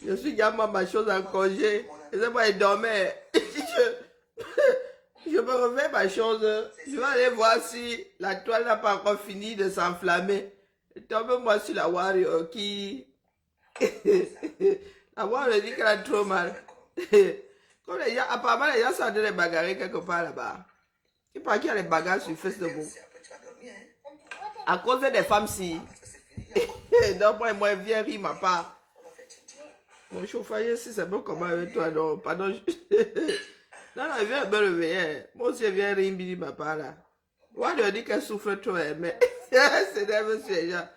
Je suis gamin, ma chose en congé. Et c'est moi, il dormait. Je me réveille ma chose. Je vais aller voir si la toile n'a pas encore fini de s'enflammer. Tombe-moi sur la Warrior qui... La Warrior dit qu'elle a trop mal. Comme les gens, apparemment, les gens sont en train de bagarrer quelque part là-bas. Il paraît qu'il y a des bagarres sur Facebook. À cause des femmes, si. Donc, moi, viens rire ma part. Mon chauffeur, si c'est bon, comment avec toi, non, pardon. Non, non, il vient me réveiller. Moi aussi, je viens rire ma part là. Moi, je dis qu'elle souffre trop, mais c'est nerveux sur les gens.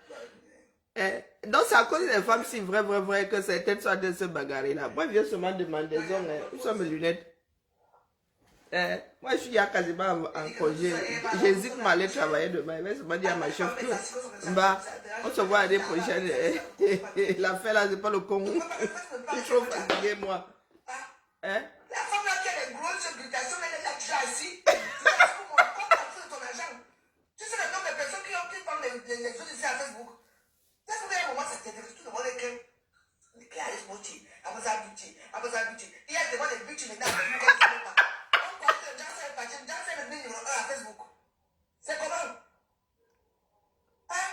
Donc, c'est à cause des femmes, si vrai, que certaines sont de se bagarrer là. Moi, je viens seulement demander, où sont mes lunettes? Moi, je suis quasiment en congé. J'hésite à aller travailler demain. Je vais seulement dire à ma chef que, bah, on se voit l'année prochaine. L'affaire là, c'est pas le con. Je suis trop fatigué, moi. Hein? La femme là qui a des grosses obligations, elle est là déjà assise. C'est pour mon compte de ton argent. Tu sais le nombre de personnes qui font les autres ici à Facebook. Ça fait un moment, ça t'intéresse tout le monde que les Alice Moti, Abaza Beauty. Il y a devant les beauty maintenant. On croit que les gens sont partis, les gens sont le numéro 1 à Facebook. C'est comment? Hein?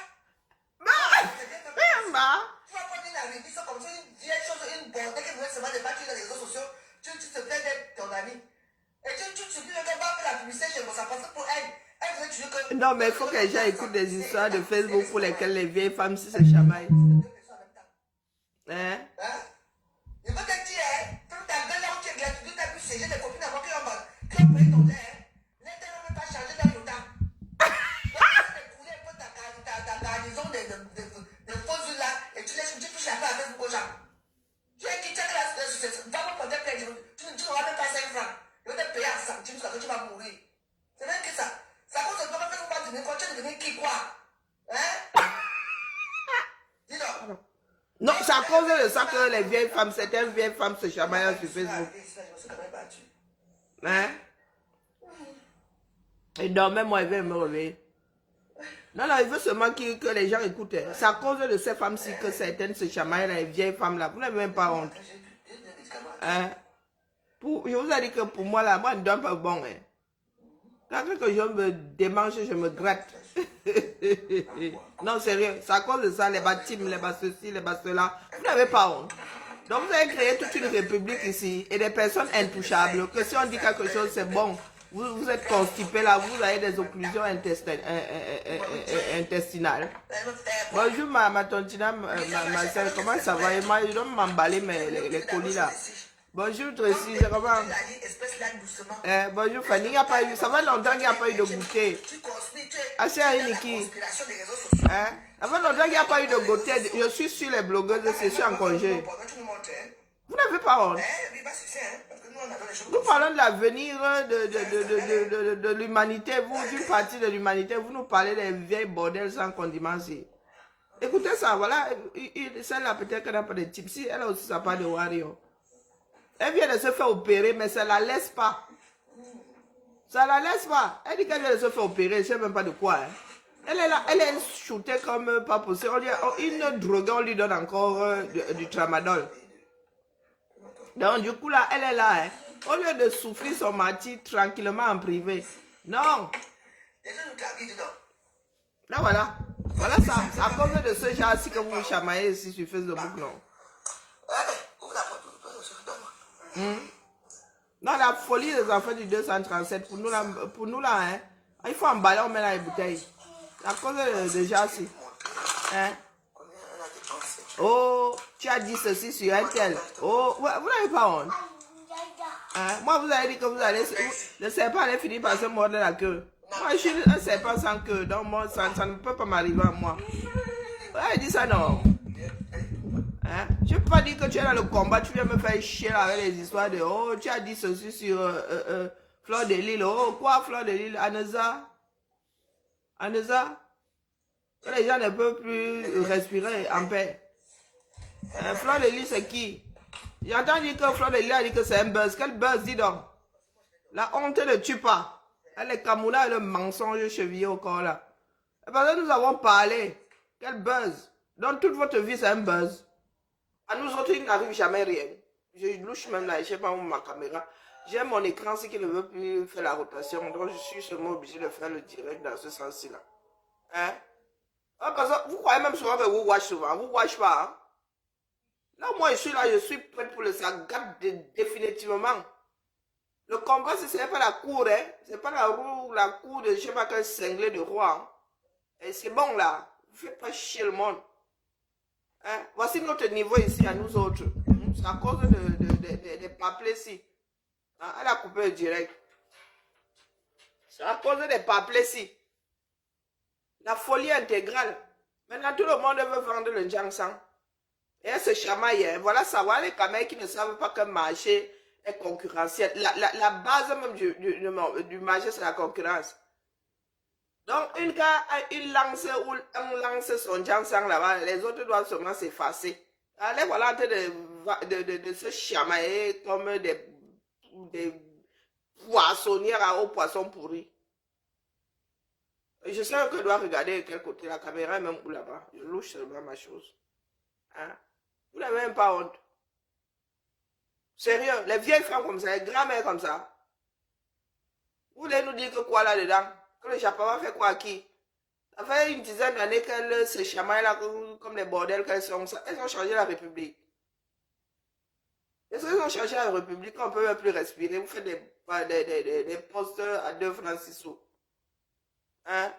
Tu vas prendre une révision comme ça, une vieille chose, une bordée qui veut seulement débattre sur les réseaux sociaux. Tu te fais d'être ton ami. Et tu dis que tu vas faire la publicité chez moi, ça passe pour elle. Elle veut dire que... Non, mais il faut que les gens écoutent des histoires de Facebook pour lesquelles les vieilles femmes se chamaillent. Hein? Je veux te dire, quand ta belle là où tu es là, tu as pu sécher des copines à moi qui ont pris ton lait. L'été n'a même pas changé dans le temps. Donc, tu peux couler un peu ta garnison de fausses là et tu touches la paix à Facebook aux gens. Tu es quitté là, va me porter plainte, tu n'auras même pas 5 francs. Je vais te payer à centimes jusqu'à ce que tu vas mourir. C'est même que ça. Ça cause de toi, Facebook va devenir quoi? Tu vas devenir qui quoi? Hein? Dis donc. Non, c'est à cause de ça que les vieilles femmes, certaines vieilles femmes se chamaillent sur Facebook. Hein? Et non, même moi, il veut me réveiller. Non, il veut seulement que les gens écoutent. C'est à cause de ces femmes-ci que certaines se chamaillent, les vieilles femmes-là. Vous n'avez même pas honte. Hein? Je vous ai dit que pour moi, là, moi, je ne donne pas bon. Hein? Quand quelque chose me démange, je me gratte. Non, sérieux, c'est à cause de ça, les bâtiments, les bas ceci, les bas cela. Vous n'avez pas honte. Donc vous avez créé toute une république ici et des personnes intouchables. Que si on dit quelque chose, c'est bon. Vous êtes constipé là, vous avez des occlusions intestinales. Bonjour ma tontina, ma soeur, comment ça va? Je dois m'emballer les colis là. Bonjour Tracy, c'est comment? Bonjour Fanny, il n'y a pas eu, ça va longtemps qu'il n'y a pas eu de goûter. Assez à Niki. Ça va longtemps qu'il n'y a pas eu de goûter. Je suis sur les blogueuses, je suis en congé. Vous n'avez pas honte. Nous parlons de l'avenir de l'humanité, vous, d'une partie de l'humanité, vous nous parlez des vieilles bordels sans condiments. Écoutez ça, voilà, celle-là peut-être qu'elle n'a pas de type, si elle a aussi sa part de Wario. Elle vient de se faire opérer, mais ça ne la laisse pas. Ça ne la laisse pas. Elle dit qu'elle vient de se faire opérer, je ne sais même pas de quoi. Hein. Elle est là, elle est shootée comme pas possible. On dit, une drogue, on lui donne encore du tramadol. Donc du coup là, elle est là. Hein. Au lieu de souffrir son martyr tranquillement en privé. Non. Là voilà. Voilà ça. C'est à cause de ce genre-ci que vous vous chamaillez ici sur Facebook, non. Non, la folie des enfants du 237, pour nous là, hein, il faut emballer, on met dans les bouteilles. À cause de gens-ci. Hein? Oh, tu as dit ceci sur un tel. Oh, vous n'avez pas honte. Hein? Moi, vous avez dit que vous allez. Le serpent allait finir par se mordre la queue. Moi, je suis un serpent sans queue, donc moi, ça ne peut pas m'arriver à moi. Vous avez dit ça, non? Hein? Je ne peux pas dire que tu es dans le combat, tu viens me faire chier là, avec les histoires de oh, tu as dit ceci sur Fleur de Lille. Oh, quoi, Fleur de Lille? Aneza? Que les gens ne peuvent plus respirer en paix. Fleur de Lille, c'est qui? J'entends dire que Fleur de Lille a dit que c'est un buzz. Quel buzz, dis donc? La honte ne tue pas. Elle est camoula et le mensonge chevillé au corps là. Et parce que nous avons parlé. Quel buzz? Donc toute votre vie, c'est un buzz. À nous autres, il n'arrive jamais rien. Je louche même là, je sais pas où ma caméra. J'ai mon écran, c'est qu'il ne veut plus faire la rotation. Donc, je suis seulement obligé de faire le direct dans ce sens-là. Hein? Ah, parce que vous croyez même souvent que vous watch souvent. Vous watch pas. Hein? Là, moi, je suis là, je suis prêt pour le sac. Définitivement. Le combat, ce n'est pas la cour, hein. C'est pas la cour de, je sais pas, quel cinglé de roi. Hein? Et c'est bon, là. Vous faites pas chier le monde. Hein? Voici notre niveau ici, à nous autres. C'est à cause de paplettes. Hein? Elle a coupé le direct. C'est à cause des paplettes. La folie intégrale. Maintenant, tout le monde veut vendre le Jiangshan. Et elle se chamaille. Hein? Voilà savoir les caméras qui ne savent pas que le marché est concurrentiel. La base même du marché, c'est la concurrence. Donc, une lance ou un lance son Jiangshan là-bas, les autres doivent seulement s'effacer. Allez, voilà en train de se chamailler comme des poissonnières aux poissons pourris. Je sais que je dois regarder de quel côté la caméra est même où là-bas. Je louche seulement ma chose. Hein? Vous n'avez même pas honte. Sérieux, les vieilles femmes comme ça, les grands-mères comme ça. Vous voulez nous dire que quoi là-dedans? Que le Japon va faire quoi à qui? Ça fait une dizaine d'années qu'elles se chamaillent là comme les bordels qu'elles sont. Elles ont changé la République. Est-ce qu'elles ont changé la République? On ne peut même plus respirer. Vous faites des postes à 2 francs 6 sous. Hein?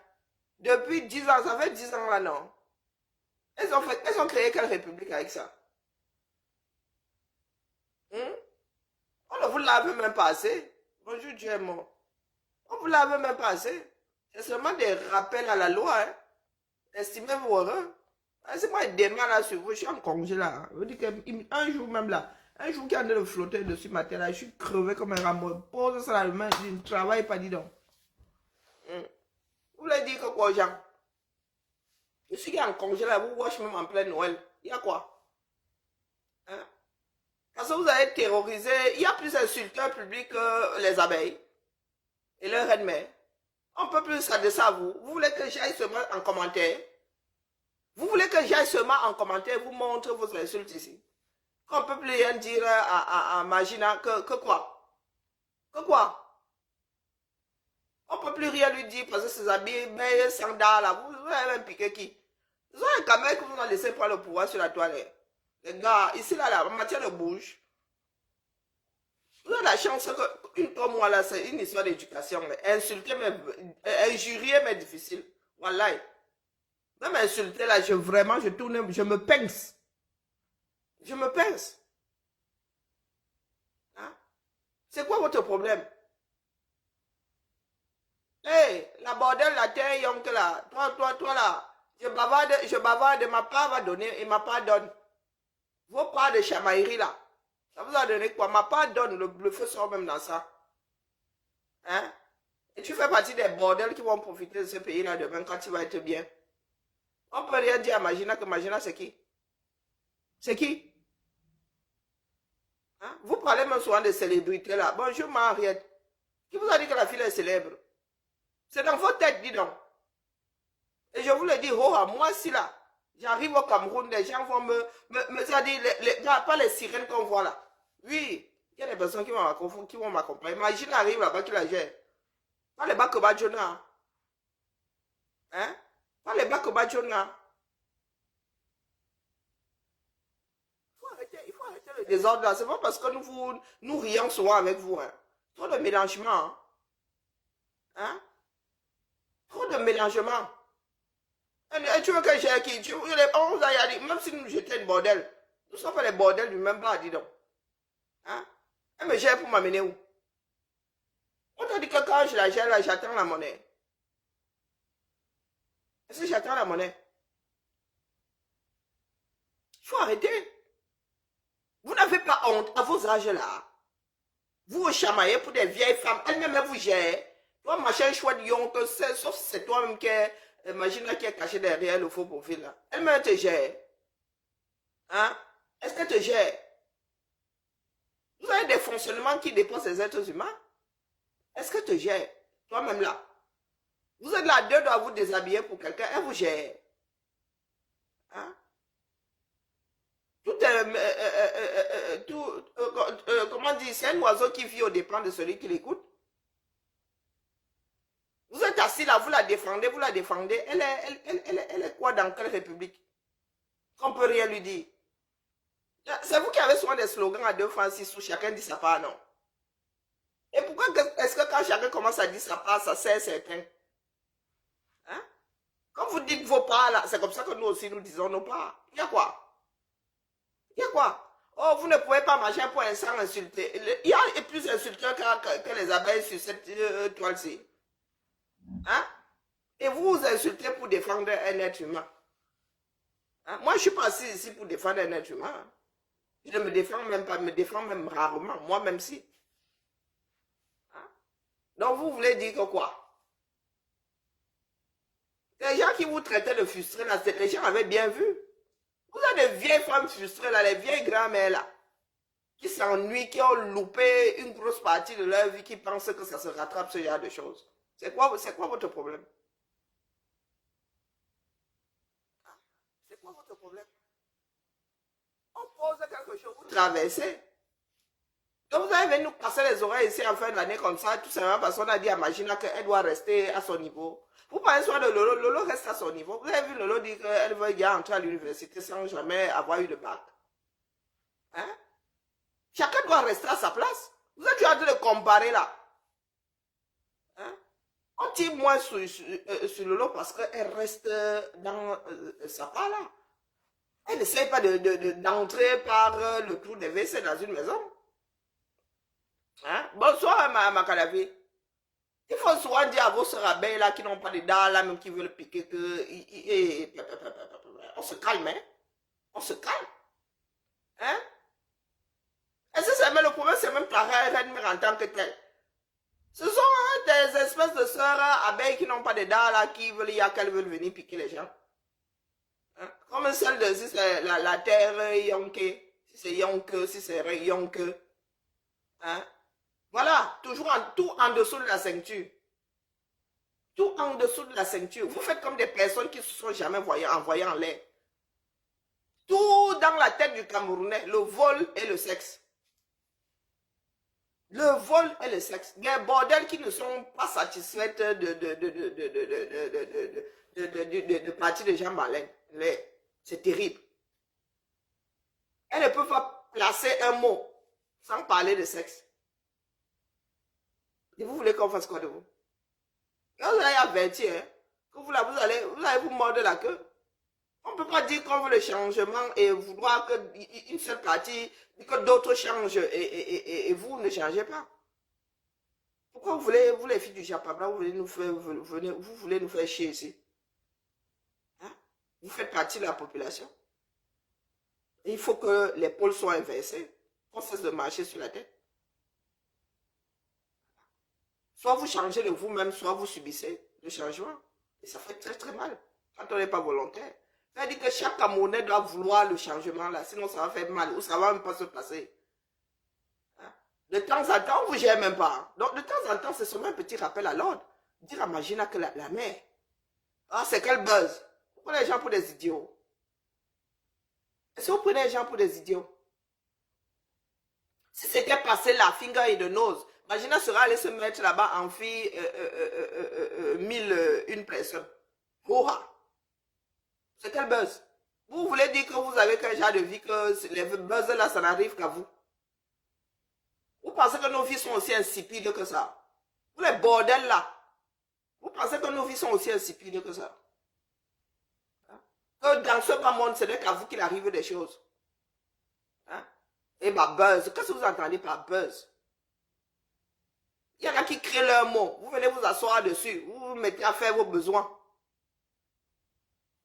Depuis 10 ans, ça fait 10 ans là, non? Elles ont créé quelle république avec ça? Hein? On ne vous lave même pas assez. Bonjour, Dieu est mort. On ne vous lave même pas assez. C'est seulement des rappels à la loi. Hein? Estimez-vous heureux. Ah, c'est moi, demain là sur vous, je suis en congé là. Je vous dis qu'un jour même là, un jour qui a de flotter dessus ma tête là, je suis crevé comme un rameau. Pose ça là, le main, je ne travaille pas, dis donc. Hein? Vous voulez dire que quoi, Jean? Je suis en congé là, vous watch même en plein Noël. Il y a quoi? Hein? Parce que vous avez terrorisé, il y a plus d'insulteurs publics que les abeilles et leurs reines-mères. On ne peut plus s'adresser à vous. Vous voulez que j'aille seulement en commentaire? Vous voulez que j'aille seulement en commentaire vous montre vos insultes ici? Qu'on ne peut plus rien dire à Magina que quoi? Que quoi? On ne peut plus rien lui dire parce que ses habits, mais sandales là, vous avez même piqué qui? Ce sont les caméras que vous ont laissé prendre le pouvoir sur la toilette. Les gars, ici là, en matière de bouche, vous avez la chance qu'une comme moi là, c'est une histoire d'éducation. Insulter, injurier, mais difficile. Voilà. Même insulter là, vraiment, je tourne, je me pince. Je me pince. Hein? C'est quoi votre problème? Hey, la bordel, la terre, yonk là, toi là, je bavarde, ma part va donner et ma part donne. Vos parts de chamaillerie là, ça vous a donné quoi? Ma part donne, le feu sort même dans ça. Hein? Et tu fais partie des bordels qui vont profiter de ce pays là demain quand tu vas être bien. On peut rien dire à Magina que Magina c'est qui? C'est qui? Hein? Vous parlez même souvent de célébrités là. Bonjour Mariette. Qui vous a dit que la fille est célèbre? C'est dans vos têtes, dis donc. Et je vous le dis, oh, moi si là, j'arrive au Cameroun, les gens vont c'est-à-dire, pas les sirènes qu'on voit là. Oui, il y a des personnes qui vont m'accompagner. Imagine, arrive là-bas qui la gère. Pas les bacs Badjona. Hein? Pas les bacs Badjona. Il faut arrêter le désordre là. C'est pas parce que nous rions souvent avec vous. Hein. Trop de mélangement. Hein? Hein? Trop de mélangement. Et tu veux que j'ai qui? On vous a dit, même si nous jetions une bordel, nous sommes pas les bordels du même bas, dis donc. Hein? Elle me gère pour m'amener où? On t'a dit que quand je la gère là, j'attends la monnaie. Est-ce que j'attends la monnaie? Il faut arrêter. Vous n'avez pas honte à vos âges là. Vous vous chamaillez pour des vieilles femmes. Elle-même vous gère. Toi, machin choix de yon, sauf si c'est toi-même qui est, imagine qui est caché derrière le faux profil là. Elle-même te gère. Hein? Est-ce qu'elle te gère? Vous avez des fonctionnements qui dépassent les êtres humains? Est-ce qu'elle te gère? Toi-même là. Vous êtes là, deux doivent vous déshabiller pour quelqu'un, elle vous gère. Hein? Tout est, comment dire, c'est un oiseau qui vit au dépens de celui qui l'écoute. Vous êtes assis là, vous la défendez, vous la défendez. Elle est quoi dans quelle république? Qu'on peut rien lui dire. C'est vous qui avez souvent des slogans à 2 francs 6 sous, chacun dit sa part, non? Et pourquoi est-ce que quand chacun commence à dire sa part, ça sert certains? Hein? Quand vous dites vos parts là, c'est comme ça que nous aussi nous disons nos parts. Il y a quoi? Il y a quoi? Oh, vous ne pouvez pas manger pour un sang insulté. Il y a plus insulteurs que les abeilles sur cette toile-ci. Hein? Et vous vous insultez pour défendre un être humain. Hein? Moi, je ne suis pas assis ici pour défendre un être humain. Je ne me défends même pas, me défends même rarement, moi-même si. Hein? Donc, vous voulez dire que quoi? Les gens qui vous traitaient de frustrés, là, les gens avaient bien vu. Vous avez des vieilles femmes frustrées, là, les vieilles grand-mères, là, qui s'ennuient, qui ont loupé une grosse partie de leur vie, qui pensent que ça se rattrape, ce genre de choses. C'est quoi votre problème? C'est quoi votre problème? On pose quelque chose, vous traversez. Donc vous allez venir nous casser les oreilles ici en fin d'année comme ça, tout simplement parce qu'on a dit à Magina qu'elle doit rester à son niveau. Vous parlez soit de Lolo, Lolo reste à son niveau. Vous avez vu Lolo dire qu'elle veut bien entrer à l'université sans jamais avoir eu de bac. Hein? Chacun doit rester à sa place. Vous êtes en train de comparer là. Hein? On tire moins sur Lolo parce qu'elle reste dans sa part là. Elle n'essaie pas d'entrer par le trou des WC dans une maison. Hein? Bonsoir, ma Calavi. Il faut souvent dire à vos sœurs abeilles là qui n'ont pas de dents là, même qui veulent piquer que. On se calme, hein? On se calme. Hein? Et ça, mais le problème, c'est même ta reine en tant que telle. Ce sont des espèces de sœurs abeilles qui n'ont pas de dents là, qui veulent, qu'elles veulent venir piquer les gens. Hein? Comme celle de si c'est la terre yonke, si c'est yonke, si c'est yonke. Hein? Voilà, toujours tout en dessous de la ceinture. Tout en dessous de la ceinture. Vous faites comme des personnes qui ne se sont jamais envoyées en l'air. Tout dans la tête du Camerounais, le vol et le sexe. Le vol et le sexe. Des bordels qui ne sont pas satisfaits de partie de Jean Malin. C'est terrible. Elles ne peuvent pas placer un mot sans parler de sexe. Et vous voulez qu'on fasse quoi de vous? Quand vous allez avertir, hein, que vous allez vous mordre la queue. On ne peut pas dire qu'on veut le changement et vouloir qu'une seule partie, que d'autres changent et vous ne changez pas. Pourquoi vous les filles du Japabra, vous voulez nous faire chier ici? Hein? Vous faites partie de la population. Et il faut que les pôles soient inversés. Qu'on cesse de marcher sur la tête. Soit vous changez de vous-même, soit vous subissez le changement. Et ça fait très très mal quand on n'est pas volontaire. C'est-à-dire que chaque Camerounais doit vouloir le changement là, sinon ça va faire mal ou ça ne va même pas se passer. Hein? De temps en temps, on ne vous gère même pas. Donc de temps en temps, c'est seulement un petit rappel à l'ordre. Dire à Magina que la mère, c'est qu'elle buzz. Vous prenez les gens pour des idiots. Est-ce que vous prenez les gens pour des idiots? Si c'était passé la finger et de nose, Magina sera allé se mettre là-bas en fille 1001 personnes. C'est quel buzz? Vous voulez dire que vous avez quel genre de vie que les buzz là, ça n'arrive qu'à vous? Vous pensez que nos vies sont aussi insipides que ça? Vous les bordels là, vous pensez que nos vies sont aussi insipides que ça? Que dans ce bas monde, ce n'est qu'à vous qu'il arrive des choses. Hein? Et ma buzz, qu'est-ce que vous entendez par buzz? Il y en a qui créent leur mot. Vous venez vous asseoir dessus. Vous vous mettez à faire vos besoins.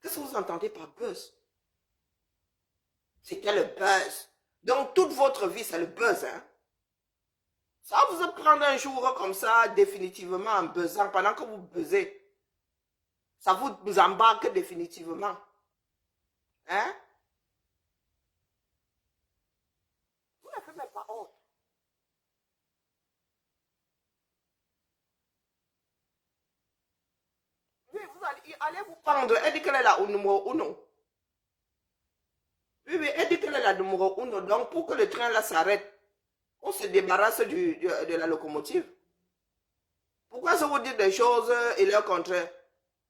Qu'est-ce que vous entendez par buzz? C'était le buzz. Donc, toute votre vie, c'est le buzz. Hein? Ça va vous prendre un jour comme ça, définitivement, en buzzant. Pendant que vous buzzez, ça vous embarque définitivement. Hein? Vous ne faites même pas honte. Allez vous prendre. Elle dit qu'elle est là au numéro 1. Oui, oui, elle dit qu'elle est la numéro 1. Donc, pour que le train là s'arrête, on se débarrasse de la locomotive. Pourquoi se vous dites des choses et leur contraire?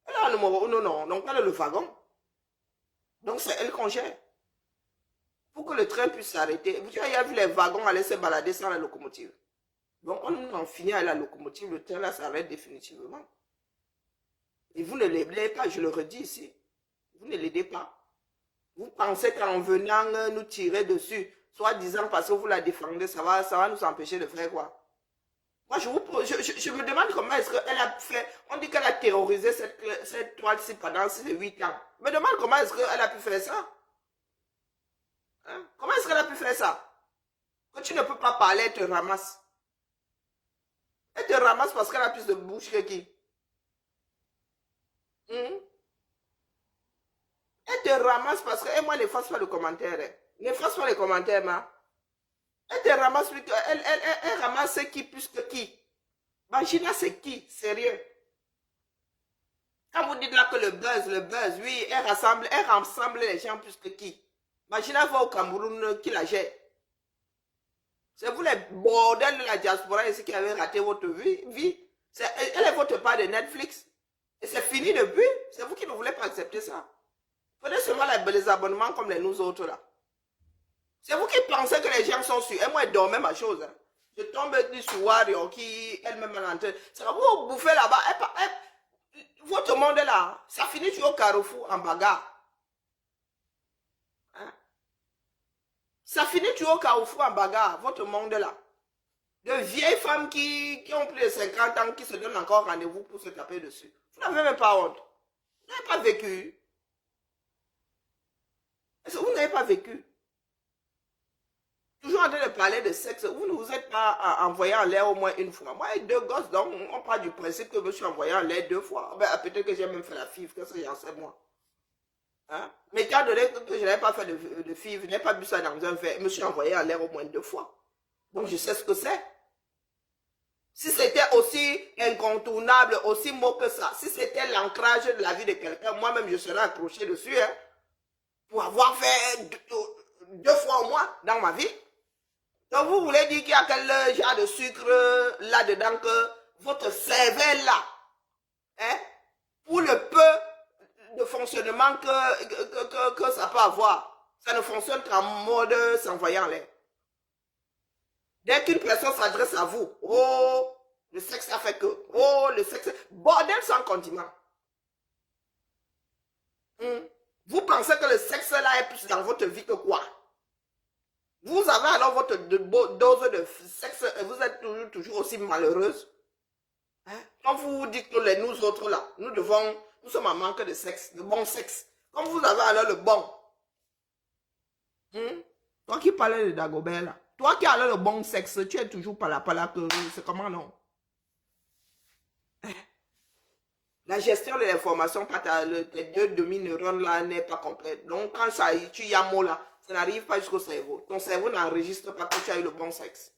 Elle est la numéro 1, non. Donc, elle est le wagon. Donc, c'est elle qu'on gère. Pour que le train puisse s'arrêter. Vous avez vu les wagons aller se balader sans la locomotive. Donc, on en finit avec la locomotive, le train là s'arrête définitivement. Et vous ne l'aidez pas, je le redis ici. Vous ne l'aidez pas. Vous pensez qu'en venant nous tirer dessus, soi-disant parce que vous la défendez, ça va nous empêcher de faire quoi? Moi, je me demande comment est-ce qu'elle a fait. On dit qu'elle a terrorisé cette toile-ci pendant 8 ans. Je me demande comment est-ce qu'elle a pu faire ça. Hein? Comment est-ce qu'elle a pu faire ça? Que tu ne peux pas parler, elle te ramasse. Elle te ramasse parce qu'elle a plus de bouche que qui? Hmm? Elle te ramasse parce que, et moi, ne fasse pas de commentaires. Hein. Ne fasse pas de commentaires, ma. Elle te ramasse plus que, elle ramasse qui plus que qui? Magina, c'est qui? Sérieux. Quand vous dites là que le buzz, oui, elle rassemble les gens plus que qui? Magina va au Cameroun, qui la gère? C'est vous les bordels de la diaspora ici qui avez raté votre vie. Elle est votre part de Netflix. Et c'est fini depuis. C'est vous qui ne voulez pas accepter ça. Prenez seulement les abonnements comme les nous autres là. C'est vous qui pensez que les gens sont sûrs. Et moi, je dormais ma chose. Hein. Je tombe du soir qui elle-même en entraîne. Ça va vous bouffer là-bas. Votre monde là, ça finit toujours au carrefour en bagarre. Hein? Ça finit toujours au carrefour en bagarre, votre monde là. De vieilles femmes qui ont plus de 50 ans, qui se donnent encore rendez-vous pour se taper dessus. Vous n'avez même pas honte. Vous n'avez pas vécu. Vous n'avez pas vécu. Toujours en train de parler de sexe. Vous ne vous êtes pas envoyé en l'air au moins une fois. Moi, j'ai 2 gosses, donc on part du principe que je me suis envoyé en l'air 2 fois. Ben, peut-être que j'ai même fait la FIV, qu'est-ce que j'en sais moi. Hein? Mais étant donné que je n'avais pas fait de FIV, je n'ai pas bu ça dans un verre, je me suis envoyé en l'air au moins 2 fois. Donc je sais ce que c'est. Si c'était aussi incontournable, aussi mot que ça, si c'était l'ancrage de la vie de quelqu'un, moi-même je serais accroché dessus, hein, pour avoir fait 2 fois au moins dans ma vie. Donc vous voulez dire qu'il y a quel genre de sucre là-dedans que votre cervelle là, hein, pour le peu de fonctionnement que ça peut avoir, ça ne fonctionne qu'en mode s'envoyer en l'air. Dès qu'une personne s'adresse à vous, oh, le sexe a fait que, oh, le sexe, bordel sans condiment. Vous pensez que le sexe là est plus dans votre vie que quoi? Vous avez alors votre dose de sexe et vous êtes toujours aussi malheureuse. Hein? Quand vous vous dites que nous autres là, nous sommes en manque de sexe, de bon sexe. Comme vous avez alors le bon. Toi qui parlais de Dagobert là. Toi qui as le bon sexe, tu es toujours pas là que c'est comment non? La gestion de l'information par tes 2 demi-neurones là n'est pas complète. Donc quand ça, tu y as mot là, ça n'arrive pas jusqu'au cerveau. Ton cerveau n'enregistre pas que tu as eu le bon sexe.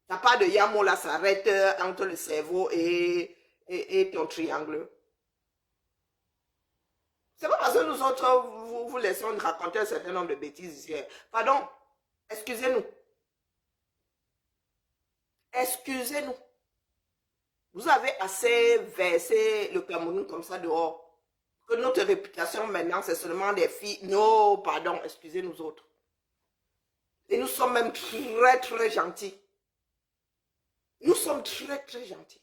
T'as pas de yamo là, ça arrête entre le cerveau et ton triangle. C'est pas parce que nous autres, vous laissons raconter un certain nombre de bêtises ici. Pardon. Excusez-nous. Excusez-nous. Vous avez assez versé le Cameroun comme ça dehors. Que notre réputation maintenant, c'est seulement des filles. Non, pardon, excusez nous autres. Et nous sommes même très, très gentils. Nous sommes très, très gentils.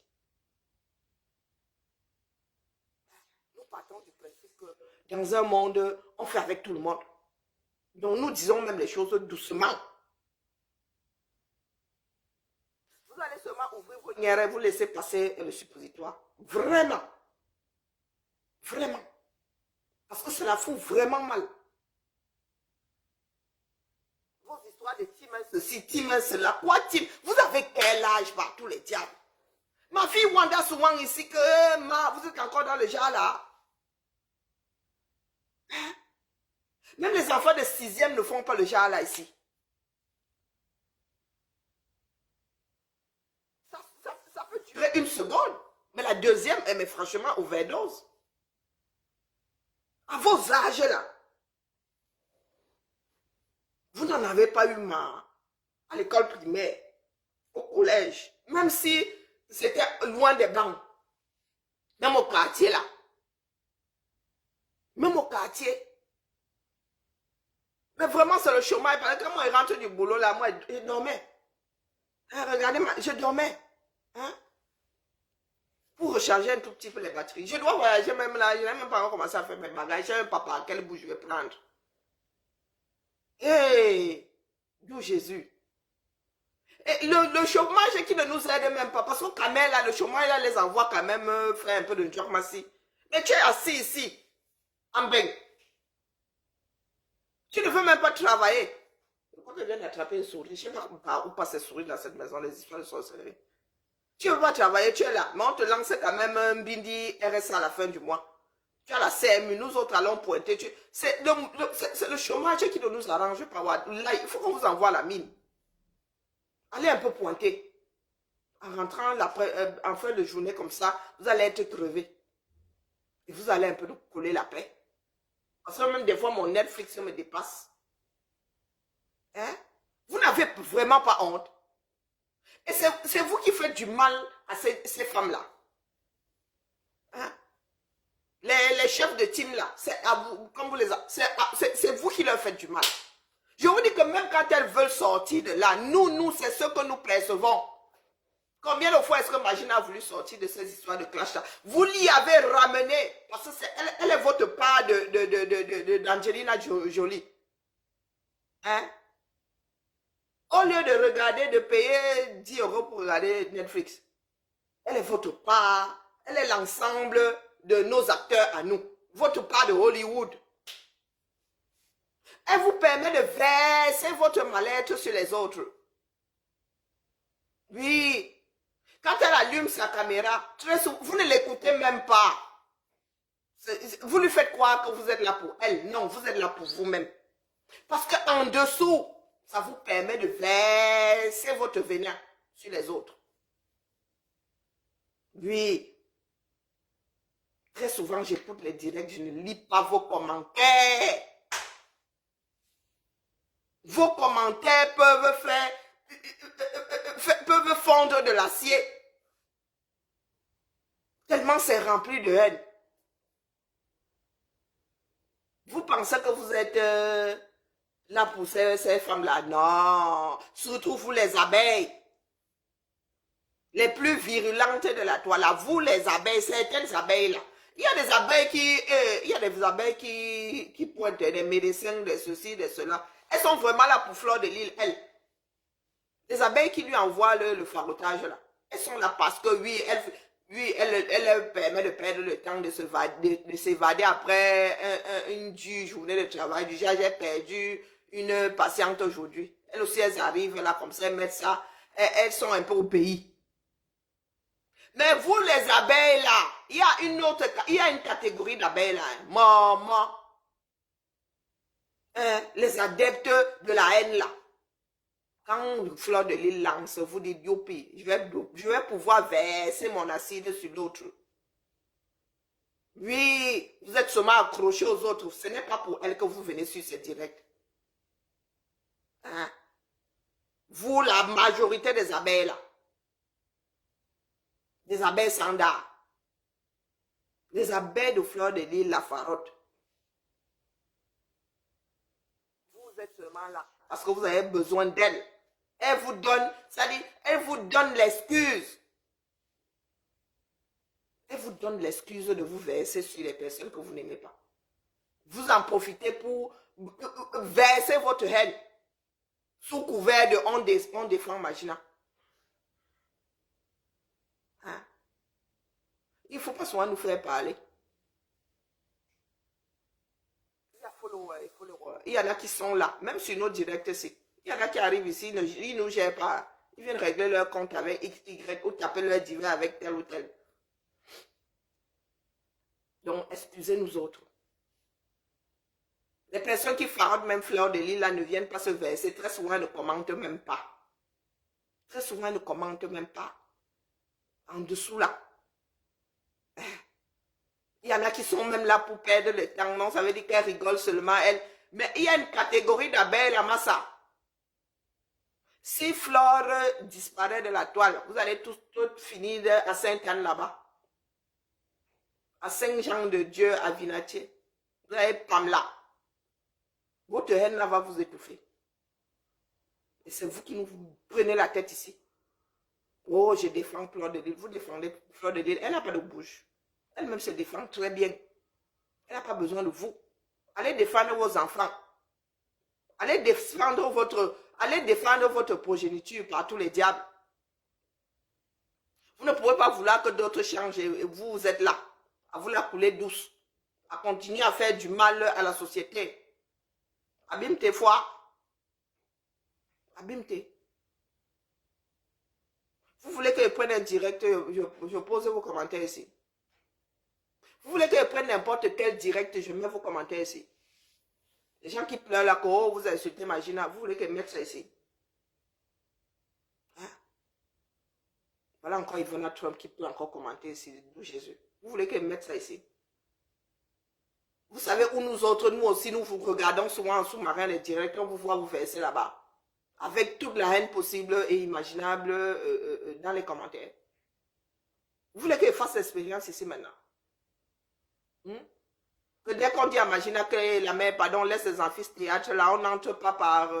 Nous partons du principe que dans un monde, on fait avec tout le monde. Donc nous disons même les choses doucement. Vous allez seulement ouvrir vos nières et vous laisser passer le suppositoire. Vraiment. Vraiment. Parce que cela fout vraiment mal. Vos histoires de team ceci, team cela. Quoi team? Vous avez quel âge par tous les diables? Ma fille Wanda souvent ici que vous êtes encore dans le genre là. Hein? Même les enfants de 6e ne font pas le genre là ici. Ça peut durer 1 seconde. Mais la 2e, mais franchement, overdose. À vos âges là. Vous n'en avez pas eu marre à l'école primaire, au collège, même si c'était loin des bancs, même au quartier là. Même au quartier. Mais vraiment, c'est le chômage. Parce que quand moi, je rentre du boulot là, moi, je dormais. Hein, regardez, je dormais. Hein? Pour recharger un tout petit peu les batteries. Je dois voyager même là. Je n'ai même pas encore commencé à faire mes bagages. Je ne sais même pas par quel bout je vais prendre. Hé! Dieu Jésus. Et le chômage qui ne nous aide même pas. Parce que quand même, là, le chômage, là, les envoie quand même faire un peu de djormassi. Mais tu es assis ici, en bain. Tu ne veux même pas travailler. Je crois que je viens d'attraper une souris. Je ne sais pas où passe ces souris dans cette maison, les histoires de sorcellerie. Tu ne veux pas travailler, tu es là. Mais on te lance quand même un bindi RSA à la fin du mois. Tu as la CMU, nous autres allons pointer. C'est le chômage qui ne nous arrange pas. Là, il faut qu'on vous envoie à la mine. Allez un peu pointer. En rentrant en fin de journée comme ça, vous allez être crevé. Et vous allez un peu nous coller la paix. Parce que même des fois, mon Netflix me dépasse. Hein? Vous n'avez vraiment pas honte. Et c'est vous qui faites du mal à ces femmes-là. Hein? Les chefs de team là, c'est à vous, comme vous c'est vous qui leur faites du mal. Je vous dis que même quand elles veulent sortir de là, nous, c'est ce que nous percevons. Combien de fois est-ce que Magina a voulu sortir de ces histoires de clash là? Vous l'y avez ramené. Parce que elle est votre part d'Angelina Jolie. Hein? Au lieu de regarder, de payer 10 € pour regarder Netflix. Elle est votre part. Elle est l'ensemble de nos acteurs à nous. Votre part de Hollywood. Elle vous permet de verser votre mal-être sur les autres. Oui. Quand elle allume sa caméra, très souvent, vous ne l'écoutez même pas. Vous lui faites croire que vous êtes là pour elle. Non, vous êtes là pour vous-même. Parce qu'en dessous, ça vous permet de verser votre venin sur les autres. Oui. Très souvent, j'écoute les directs, je ne lis pas vos commentaires. Vos commentaires peuvent peuvent fondre de l'acier. Tellement c'est rempli de haine. Vous pensez que vous êtes là pour ces femmes-là? Non. Surtout vous les abeilles. Les plus virulentes de la toile. Vous les abeilles, certaines abeilles-là. Il y a des abeilles qui pointent des médecins, de ceci, de cela. Elles sont vraiment là pour Fleur de Lys, elles. Les abeilles qui lui envoient le farotage là. Elles sont là parce que oui, elle leur permet de perdre le temps de s'évader après une dure journée de travail. Déjà, j'ai perdu une patiente aujourd'hui. Elles aussi, elles arrivent là comme ça, elles mettent ça. Elles sont un peu au pays. Mais vous, les abeilles là, il y a une catégorie d'abeilles là. Maman. Les adeptes de la haine là. Quand Fleur de Lys lance, vous dites, youpi, je vais pouvoir verser mon acide sur l'autre. Oui, vous êtes seulement accroché aux autres. Ce n'est pas pour elles que vous venez sur ce direct. Hein? Vous, la majorité des abeilles là. Des abeilles standards. Les abeilles de Fleur de Lys, la farotte. Vous êtes seulement là parce que vous avez besoin d'elle. Elle vous donne, c'est-à-dire, elle vous donne l'excuse. Elle vous donne l'excuse de vous verser sur les personnes que vous n'aimez pas. Vous en profitez pour verser votre haine sous couvert de on défend Magina. Hein? Il ne faut pas souvent nous faire parler. Il y en a qui sont là, même sur nos directs ici. Il y en a qui arrivent ici, ils ne nous gèrent pas. Ils viennent régler leur compte avec X, Y ou taper leur divin avec tel ou tel. Donc, excusez-nous autres. Les personnes qui farotent même Fleur de Lys là ne viennent pas se verser. Très souvent, elles ne commentent même pas. Très souvent, elles ne commentent même pas. En dessous là. Il y en a qui sont même là pour perdre le temps. Non, ça veut dire qu'elles rigolent seulement. Mais il y a une catégorie d'abeilles à Massa. Si Flore disparaît de la toile, vous allez tous finir à Sainte-Anne là-bas. À Saint-Jean-de-Dieu, à Vinatier. Vous avez Pamela. Votre haine là va vous étouffer. Et c'est vous qui nous prenez la tête ici. Oh, je défends Fleur de Lille. Vous défendez Fleur de Lille. Elle n'a pas de bouche. Elle-même se défend très bien. Elle n'a pas besoin de vous. Allez défendre vos enfants. Allez défendre votre progéniture par tous les diables. Vous ne pouvez pas vouloir que d'autres changent et vous êtes là. À vous la couler douce. À continuer à faire du mal à la société. Abîme tes foi. Abîme tes. Vous voulez que je prenne un direct, je pose vos commentaires ici. Vous voulez que je prenne n'importe quel direct, je mets vos commentaires ici. Les gens qui pleurent là, que oh, vous insultez Magina, vous voulez que je mette ça ici. Hein? Voilà encore Ivana Trump qui peut encore commenter ici, Jésus. Vous voulez que je mette ça ici. Vous savez où nous autres, nous aussi, nous vous regardons souvent en sous-marin les directs, on vous voit vous verser là-bas. Avec toute la haine possible et imaginable dans les commentaires. Vous voulez que je fasse l'expérience ici maintenant? Que dès qu'on dit à Magina que la mère, pardon, laisse les enfants théâtre, là, on n'entre pas par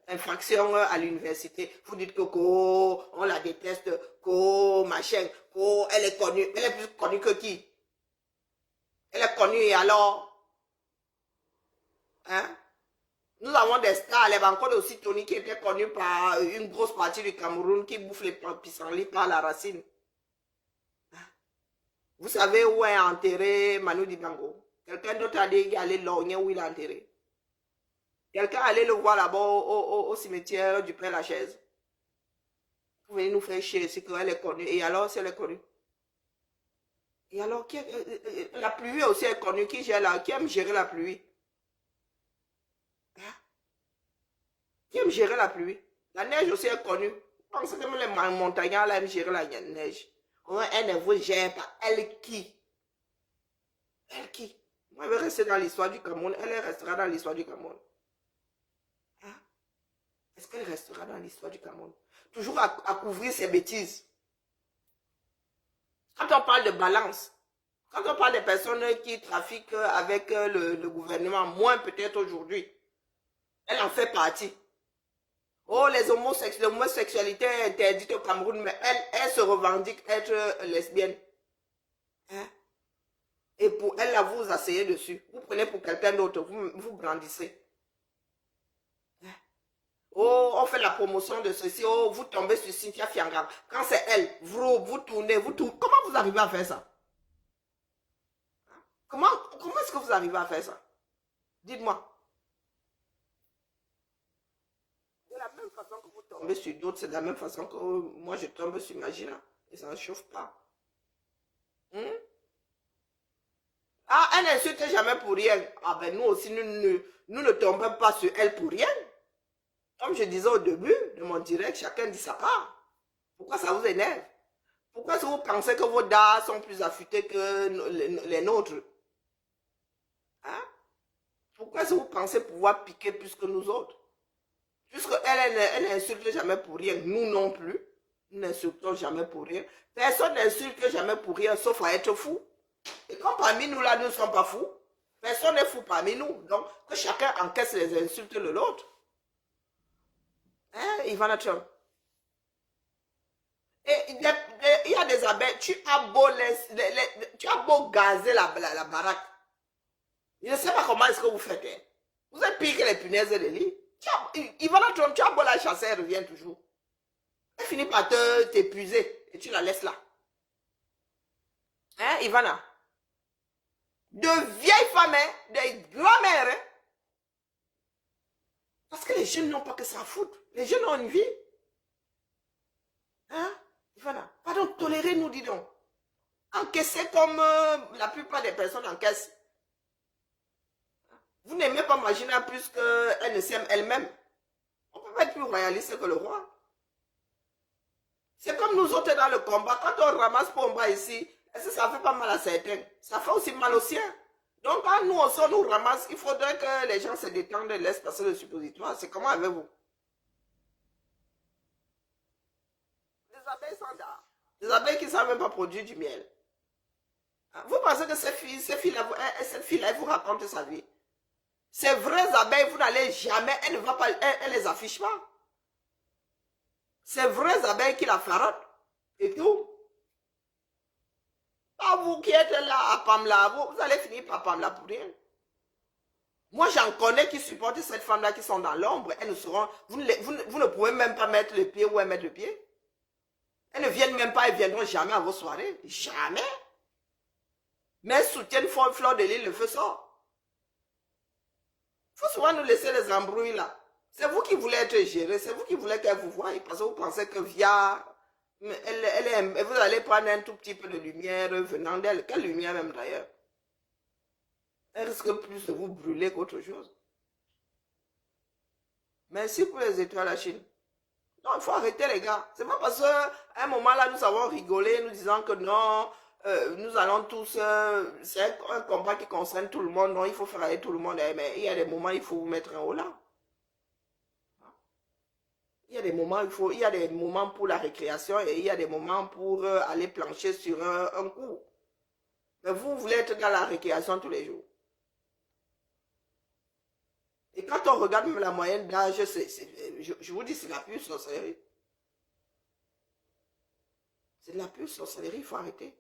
infraction à l'université. Vous dites que on la déteste, machin, elle est connue. Elle est plus connue que qui? Elle est connue et alors? Hein? Nous avons des stars, les encore aussi Tony qui était connu par une grosse partie du Cameroun qui bouffe les pissenlits par la racine. Vous savez où est enterré Manu Dibango? Quelqu'un d'autre a dit qu'il allait lorgner où il est enterré. Quelqu'un allait le voir là-bas au cimetière du Père Lachaise. Vous venez nous faire chier ici qu'elle est connue. Et alors, si elle est connue? Et alors, la pluie aussi est connue. Qui aime gérer la pluie? Qui aime gérer la pluie? La neige aussi est connue. Je pense que même les montagnards là, aiment gérer la neige. Elle ne vous gère pas. Elle qui? Elle qui? Moi, elle veut rester dans l'histoire du Cameroun. Elle restera dans l'histoire du Cameroun. Hein? Est-ce qu'elle restera dans l'histoire du Cameroun? Toujours à couvrir ses bêtises. Quand on parle de balance, quand on parle des personnes qui trafiquent avec le gouvernement, moins peut-être aujourd'hui, elle en fait partie. Oh, l'homosexualité est interdite au Cameroun, mais elle se revendique être lesbienne. Hein? Et pour elle, là, vous asseyez dessus. Vous prenez pour quelqu'un d'autre, vous brandissez. Hein? Oh, on fait la promotion de ceci. Oh, vous tombez sur Cynthia Fiangam. Quand c'est elle, vous tournez. Comment vous arrivez à faire ça? Hein? Comment est-ce que vous arrivez à faire ça? Dites-moi. De la même façon que vous tombez sur d'autres, c'est de la même façon que moi je tombe sur Magina. Et ça ne chauffe pas. Ah, elle n'insulte jamais pour rien. Ah ben nous aussi, nous ne tombons pas sur elle pour rien. Comme je disais au début de mon direct, chacun dit sa part. Pourquoi ça vous énerve? Pourquoi est-ce que vous pensez que vos dards sont plus affûtés que les nôtres? Hein? Pourquoi est-ce que vous pensez pouvoir piquer plus que nous autres? Puisqu'elle n'insulte jamais pour rien, nous non plus. Nous n'insultons jamais pour rien. Personne n'insulte jamais pour rien, sauf à être fou. Et comme parmi nous là, nous ne sommes pas fous, personne n'est fou parmi nous. Donc, que chacun encaisse les insultes de l'autre. Hein, Ivana Trump? Et il y a des abeilles, tu as beau gazer la baraque. Je ne sais pas comment est-ce que vous faites. Hein. Vous êtes pire que les punaises de lit. Ivana Trump, tu as beau la chasser, elle revient toujours. Elle finit par t'épuiser et tu la laisses là. Hein, Ivana? De vieilles femmes, hein, de grand-mères. Hein? Parce que les jeunes n'ont pas que ça à foutre. Les jeunes ont une vie. Hein? Ivana, pardon, tolérez, nous dis donc. Encaissez comme la plupart des personnes encaissent. Vous n'aimez pas Magina plus qu'elle ne s'aime elle-même. On ne peut pas être plus royaliste que le roi. C'est comme nous autres dans le combat. Quand on ramasse Pomba ici, est-ce que ça fait pas mal à certains? Ça fait aussi mal aux siens. Donc, quand nous, on sort, nous ramasse, il faudrait que les gens se détendent et laissent passer le suppositoire. C'est comment avec vous? Des abeilles sans dard. Des abeilles qui ne savent même pas produire du miel. Vous pensez que cette fille-là, elle vous raconte sa vie? Ces vraies abeilles, vous n'allez jamais, elle ne va pas, elle les affiche pas. Ces vraies abeilles qui la flarotent. Et tout. Pas vous qui êtes là à Pamela, vous allez finir par Pamela pour rien. Moi, j'en connais qui supportent cette femme-là qui sont dans l'ombre. Elles ne seront, vous ne pouvez même pas mettre le pied où elles mettent le pied. Elles ne viennent même pas, elles viendront jamais à vos soirées. Jamais. Mais elles soutiennent Fleur de Lys, le feu sort. Il faut souvent nous laisser les embrouilles là. C'est vous qui voulez être géré, c'est vous qui voulez qu'elle vous voie. Parce que vous pensez que via... vous allez prendre un tout petit peu de lumière venant d'elle. Quelle lumière même d'ailleurs? Elle risque plus de vous brûler qu'autre chose. Merci pour les étoiles, la Chine. Non, il faut arrêter les gars. C'est pas parce qu'à un moment là, nous avons rigolé, nous disant que non, nous allons tous... c'est un combat qui concerne tout le monde. Non, il faut faire aller tout le monde. Mais il y a des moments, il faut vous mettre un haut là. Il y a des moments, il y a des moments pour la récréation et il y a des moments pour aller plancher sur un coup. Mais vous voulez être dans la récréation tous les jours. Et quand on regarde même la moyenne d'âge, je vous dis, c'est la pure sorcellerie. C'est de la pure sorcellerie, il faut arrêter.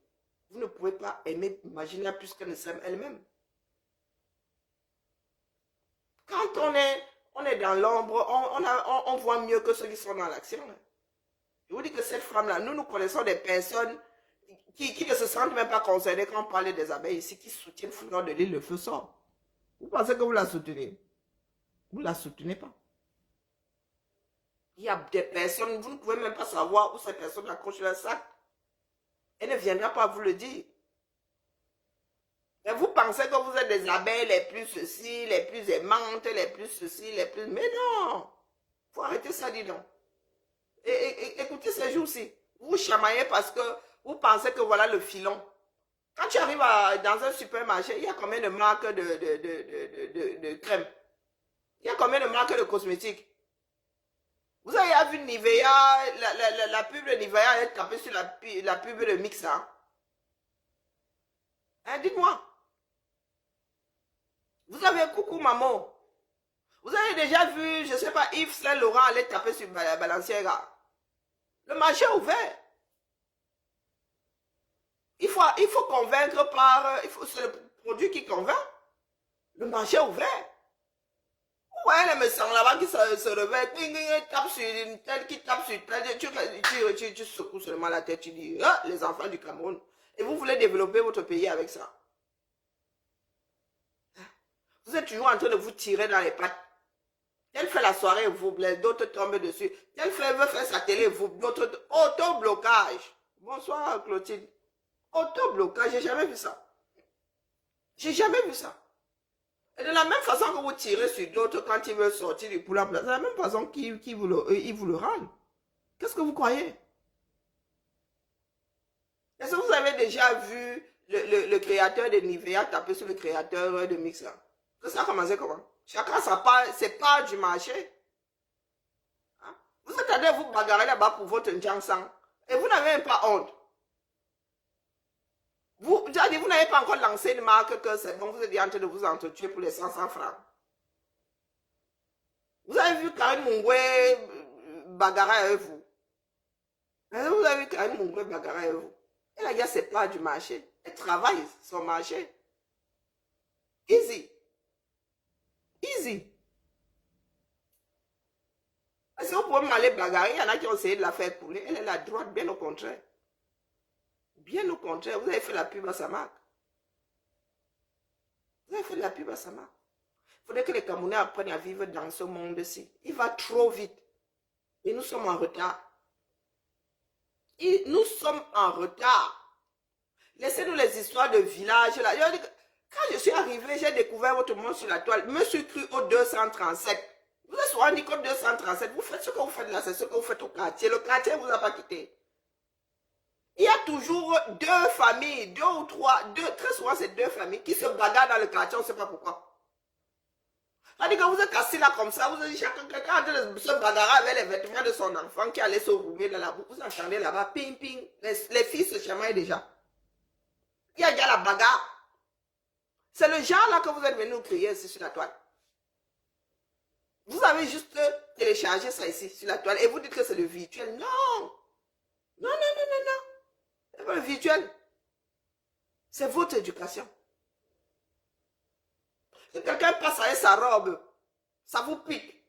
Vous ne pouvez pas aimer, imaginer plus qu'elle ne s'aime elle-même. Quand on est dans l'ombre, on voit mieux que ceux qui sont dans l'action. Je vous dis que cette femme-là, nous connaissons des personnes qui ne se sentent même pas concernées quand on parle des abeilles ici, qui soutiennent Fleur de Lys, le feu sort. Vous pensez que vous la soutenez? Vous ne la soutenez pas. Il y a des personnes, vous ne pouvez même pas savoir où ces personnes accrochent leur sac. Elle ne viendra pas vous le dire. Mais vous pensez que vous êtes des abeilles les plus ceci, les plus aimantes, les plus ceci, les plus... Mais non! Il faut arrêter ça, dis donc. Et écoutez ces jours-ci. Vous chamaillez parce que vous pensez que voilà le filon. Quand tu arrives dans un supermarché, il y a combien de marques de crème? Il y a combien de marques de cosmétiques? Vous avez vu Nivea, la pub de Nivea est tapée sur la pub de Mixa. Hein, dites-moi. Vous avez coucou maman. Vous avez déjà vu, je ne sais pas, Yves Saint Laurent aller taper sur Balenciaga. Le marché est ouvert. Il faut convaincre par... c'est le produit qui convainc. Le marché est ouvert. Ouais, elle me sent là-bas qui se réveille, tape sur une tête, qui tape sur une tête, tu secoues seulement la tête, tu dis, ah, les enfants du Cameroun. Et vous voulez développer votre pays avec ça. Vous êtes toujours en train de vous tirer dans les pattes. Elle fait la soirée, vous, d'autres tombent dessus. Elle veut faire sa télé, vous, d'autres... Auto-blocage. Bonsoir, Clotilde. Auto-blocage, j'ai jamais vu ça. J'ai jamais vu ça. Et de la même façon que vous tirez sur d'autres quand ils veulent sortir du poulain, de la même façon qu'ils vous le rendent. Qu'est-ce que vous croyez? Est-ce que vous avez déjà vu le créateur de Nivea taper sur le créateur de Mixa? Que ça a commencé comment? Chacun sa part, c'est pas du marché. Hein? Vous êtes allé vous bagarrer là-bas pour votre Njansang. Et vous n'avez même pas honte. Vous n'avez pas encore lancé une marque que c'est bon, vous êtes en train de vous entretuer pour les 500 francs. Vous avez vu Karine Mungwe bagarrer avec vous. Vous avez vu Karine Mungwe bagarrer avec vous. Elle a dit, c'est pas du marché. Elle travaille son marché. Easy. Easy. Si vous pouvez m'aller bagarrer, il y en a qui ont essayé de la faire couler. Elle est la droite, bien au contraire. Bien au contraire, vous avez fait la pub à sa marque. Vous avez fait la pub à sa marque. Il faudrait que les Camerounais apprennent à vivre dans ce monde-ci. Il va trop vite. Et nous sommes en retard. Nous sommes en retard. Laissez-nous les histoires de village. Là. Quand je suis arrivé, j'ai découvert votre monde sur la toile. Me suis cru au 237. Vous êtes souvent dit qu'au 237, vous faites ce que vous faites là, c'est ce que vous faites au quartier. Le quartier ne vous a pas quitté. Il y a toujours deux familles, deux ou trois, très souvent c'est deux familles qui se bagarrent dans le quartier, on ne sait pas pourquoi. C'est-à-dire que vous êtes assis là comme ça, vous avez chacun quelqu'un en train de se bagarrer avec les vêtements de son enfant qui allait se rouler dans la boue. Vous entendez là-bas, ping, ping, les filles se chamaillent déjà. Il y a déjà la bagarre. C'est le genre là que vous êtes venu nous crier ici sur la toile. Vous avez juste téléchargé ça ici sur la toile et vous dites que c'est le virtuel. Non. Non, non, non, non, non. C'est pas le virtuel. C'est votre éducation. Si quelqu'un passe avec sa robe, ça vous pique.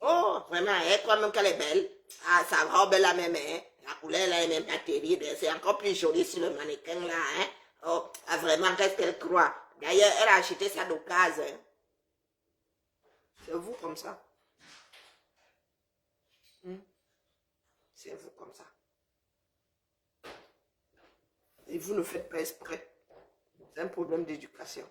Oh, vraiment, elle croit même qu'elle est belle. Ah, sa robe là même, hein. La couleur là est même pas terrible. C'est encore plus joli sur le mannequin là, hein. Oh, ah, vraiment, qu'est-ce qu'elle croit? D'ailleurs, elle a acheté ça d'occasion. Hein. C'est vous comme ça. C'est vous comme ça. Et vous ne faites pas exprès. C'est un problème d'éducation.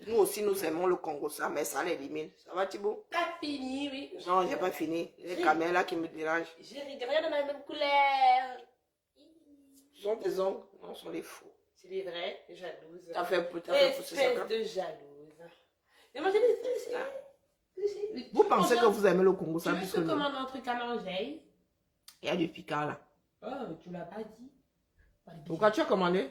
Nous aussi, nous aimons le Congo, ça, mais ça l'élimine. Ça va, Thibaut? T'as fini, oui. Non, j'ai pas fini. Les caméras là qui me dérangent. J'ai rien dans la même couleur. Ce sont des ongles. Non, ce sont les faux. C'est des vrais, jalouses. T'as fait pousser ça. Espèce de jalouse. Mais moi, j'ai des... Vous pensez que vous aimez le Congo, ça? Tu veux que je commande un truc à manger? Il y a du piquant là. Oh, mais tu m'as pas dit. Pourquoi tu as commandé?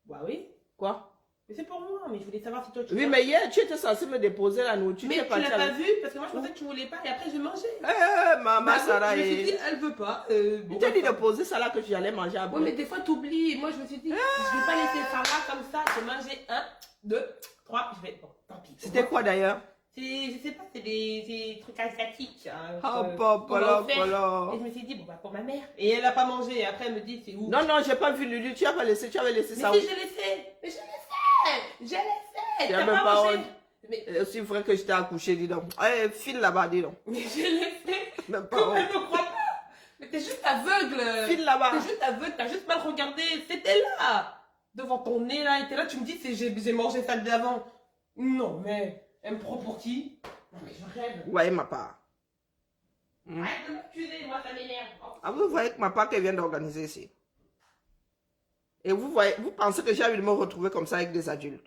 Bah oui. Quoi? Mais c'est pour moi, mais je voulais savoir si toi tu... Oui, mais hier, tu étais censé me déposer la nourriture. Mais tu l'as pas vu parce que moi je pensais que tu voulais pas et après je mangeais. Maman Sarah. Je me suis dit, elle veut pas. Je t'ai dit de poser ça là que tu allais manger à Oui, mais des fois tu oublies. Moi je me suis dit, je vais pas laisser ça là comme ça. Je mangeais 1, 2, 3. Je vais. Bon, tant pis. C'était quoi d'ailleurs? Je sais pas, c'est des trucs asiatiques. Hein, papa. Et je me suis dit, bon, bah pour ma mère. Et elle a pas mangé. Et après elle me dit, c'est où? Non, non, j'ai pas vu Lulu. Tu avais laissé ça où? Mais si, je l'ai fait. Mais je l'ai fait. Je l'ai fait. Tu T'as même pas pas mangé. honte. Mais C'est aussi vrai que je t'ai accouché, dis donc. Allez, file là-bas, dis donc. je l'ai fait. Même pas Comment elle honte. ne croit pas? Mais t'es juste aveugle. File là-bas. T'es juste aveugle, t'as juste mal regardé. C'était là. Devant ton nez là, et t'es là, tu me dis j'ai mangé ça d'avant. Non, mais elle me prend pour qui? Non, mais je rêve. Vous voyez ma part. Arrête de m'accuser, moi ça m'énerve. Ah, vous voyez que ma part qu'elle vient d'organiser ici. Et vous voyez, vous pensez que j'ai envie de me retrouver comme ça avec des adultes.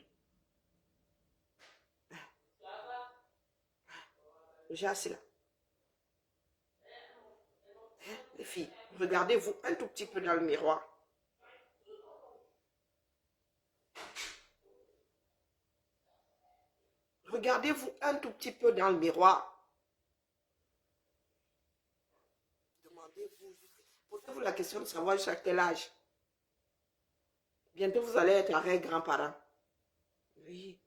J'ai assez là. Les filles, regardez-vous un tout petit peu dans le miroir. Regardez-vous un tout petit peu dans le miroir. Demandez-vous, posez-vous la question de savoir jusqu'à quel âge. Bientôt, vous allez être arrière-grand-parent. Oui.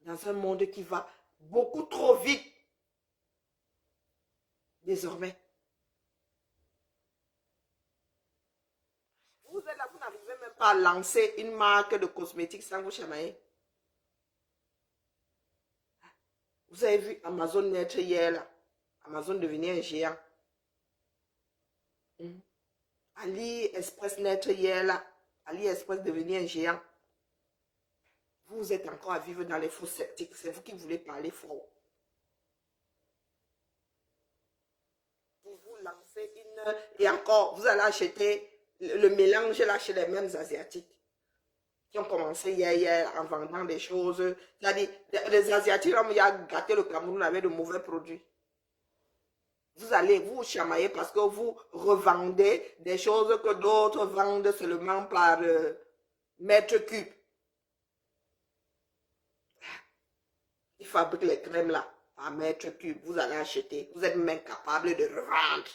Dans un monde qui va beaucoup trop vite. Désormais. Vous êtes là, vous n'arrivez même pas à lancer une marque de cosmétiques sans vous chamailler. Vous avez vu Amazon naître hier là. Amazon devenir un géant. AliExpress naître hier là. AliExpress devenir un géant. Vous êtes encore à vivre dans les faux sceptiques. C'est vous qui voulez parler fort. Vous vous lancez une... Et encore, vous allez acheter le mélange là chez les mêmes Asiatiques. Qui ont commencé hier en vendant des choses. C'est-à-dire, les Asiatiques, là, il y a gâté le Cameroun avec de mauvais produits. Vous allez vous chamailler parce que vous revendez des choses que d'autres vendent seulement par mètre cube. Ils fabriquent les crèmes là, par mètre cube. Vous allez acheter. Vous êtes même capable de revendre.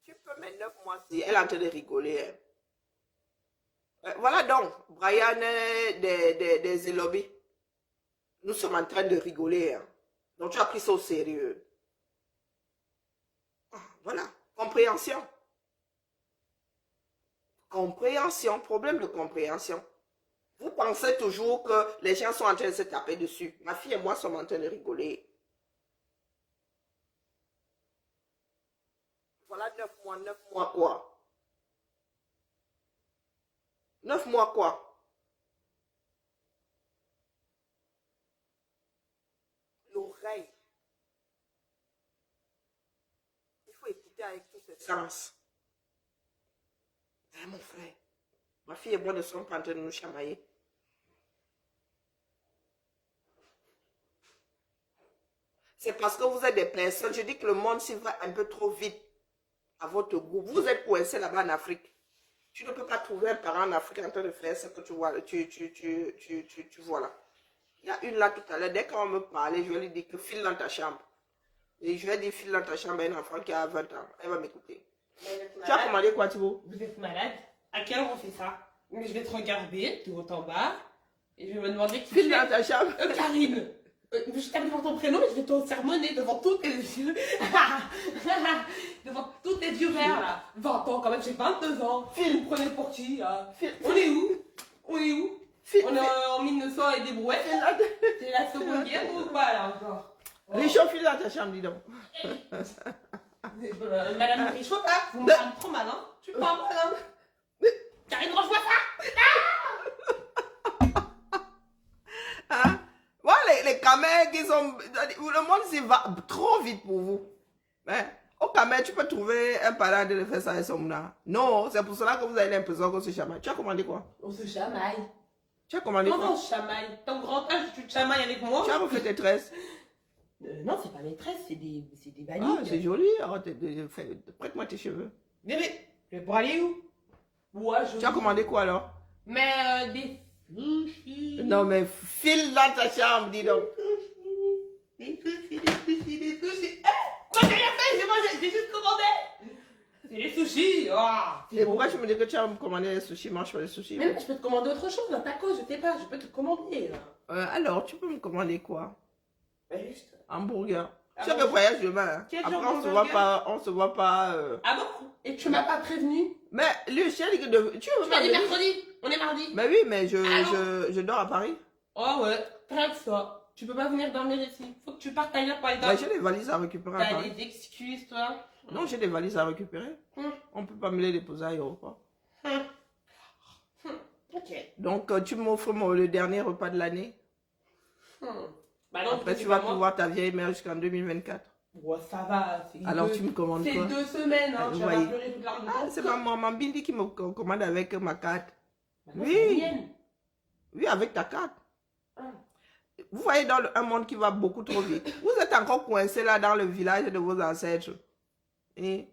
Tu peux mettre 9 mois si elle est en train de rigoler. Hein. Voilà donc, Brian des Elobi. Nous sommes en train de rigoler. Hein. Donc tu as pris ça au sérieux. Voilà, compréhension. Compréhension, problème de compréhension. Vous pensez toujours que les gens sont en train de se taper dessus. Ma fille et moi sommes en train de rigoler. Voilà 9 mois quoi? 9 mois quoi? L'oreille. Il faut écouter avec tous ses sens. Hein, mon frère. Ma fille et moi ne sommes pas en train de nous chamailler. C'est parce que vous êtes des personnes, je dis que le monde s'y va un peu trop vite à votre goût. Vous êtes coincés là-bas en Afrique. Tu ne peux pas trouver un parent en Afrique en train de faire ce que tu vois, tu vois là. Il y a une là tout à l'heure, dès qu'on me parlait, je vais lui dire que file dans ta chambre. Et je vais dire file dans ta chambre à un enfant qui a 20 ans. Elle va m'écouter. Tu as commandé quoi, Thibaut? Vous êtes malade? À quelle heure on fait ça? Mais je vais te regarder, tout haut en bas, et je vais me demander qui File dans ta chambre. Karine. Je t'appelle devant ton prénom et je vais te sermonner devant tous tes yeux. Devant tous tes yeux verts là. 20 ans quand même, j'ai 22 ans. Vous me prenez pour qui là? On est où? On est où? On est en 1900 et des brouettes. C'est la seconde guerre ou quoi là encore? Richaud, file dans ta chambre, dis donc. Madame Richaud, là, vous me parlez trop mal, hein? Tu me parles mal, hein? Karine, range-moi ça! Hein? Voilà les camels qui sont... Le monde s'y va trop vite pour vous. Hein? Au camel, tu peux trouver un parent de faire ça et son là. Non, c'est pour cela que vous avez l'impression qu'on se chamaille. Tu as commandé quoi? On se chamaille. Tu as commandé Comment quoi? on se chamaille? Ton grand âge, tu te chamailles avec moi? Tu as refait tes tresses? Non, c'est pas maîtresse, c'est des Ah, valides. c'est joli. Prête-moi tes cheveux. Bébé, je vais pour aller où? Ouais, je... Tu as commandé quoi alors? Mais des sushis. Non, mais file dans ta chambre, dis donc. Des sushis. Quoi, j'ai rien fait, j'ai mangé, j'ai juste commandé. C'est des sushis. Oh, Et pourquoi tu me dis que tu as commandé les sushis? Mange pas les sushis. Mais je peux te commander autre chose, un taco, je sais pas, je peux te commander là. Alors, tu peux me commander quoi? Juste. Hamburger. Ah Tu as bon? le voyage demain. Hein? Quel Après, genre on se d'hamburger? voit pas. On se voit pas. Ah bon? Et tu m'as pas prévenu? Mais le chien dit que tu veux Tu m'as pas dit venir? mercredi, on est mardi. Mais oui, mais Allô? je dors à Paris. Oh ouais, traque ça. Tu peux pas venir dormir ici. Faut que tu partes ailleurs pour aller Mais dormir. j'ai des valises à récupérer à T'as Paris. des excuses, toi? Non, j'ai des valises à récupérer. Hum, On peut pas me les déposer à l'aéroport. hum. Ok. Donc, tu m'offres le dernier repas de l'année. Bah non, Après, c'est tu vas pas moi. pouvoir ta vieille mère jusqu'en 2024. Ouais, ça va. Alors, tu me commandes C'est quoi? 2 semaines, hein. Vous Tu vas voyez. pas pleurer toute l'arme de Ah, ton c'est corps. maman Bindi qui me commande avec ma carte. Bah non, Oui. c'est la mienne. Oui, avec ta carte. Ah. Vous voyez dans un monde qui va beaucoup trop vite. Vous êtes encore coincé là dans le village de vos ancêtres. Et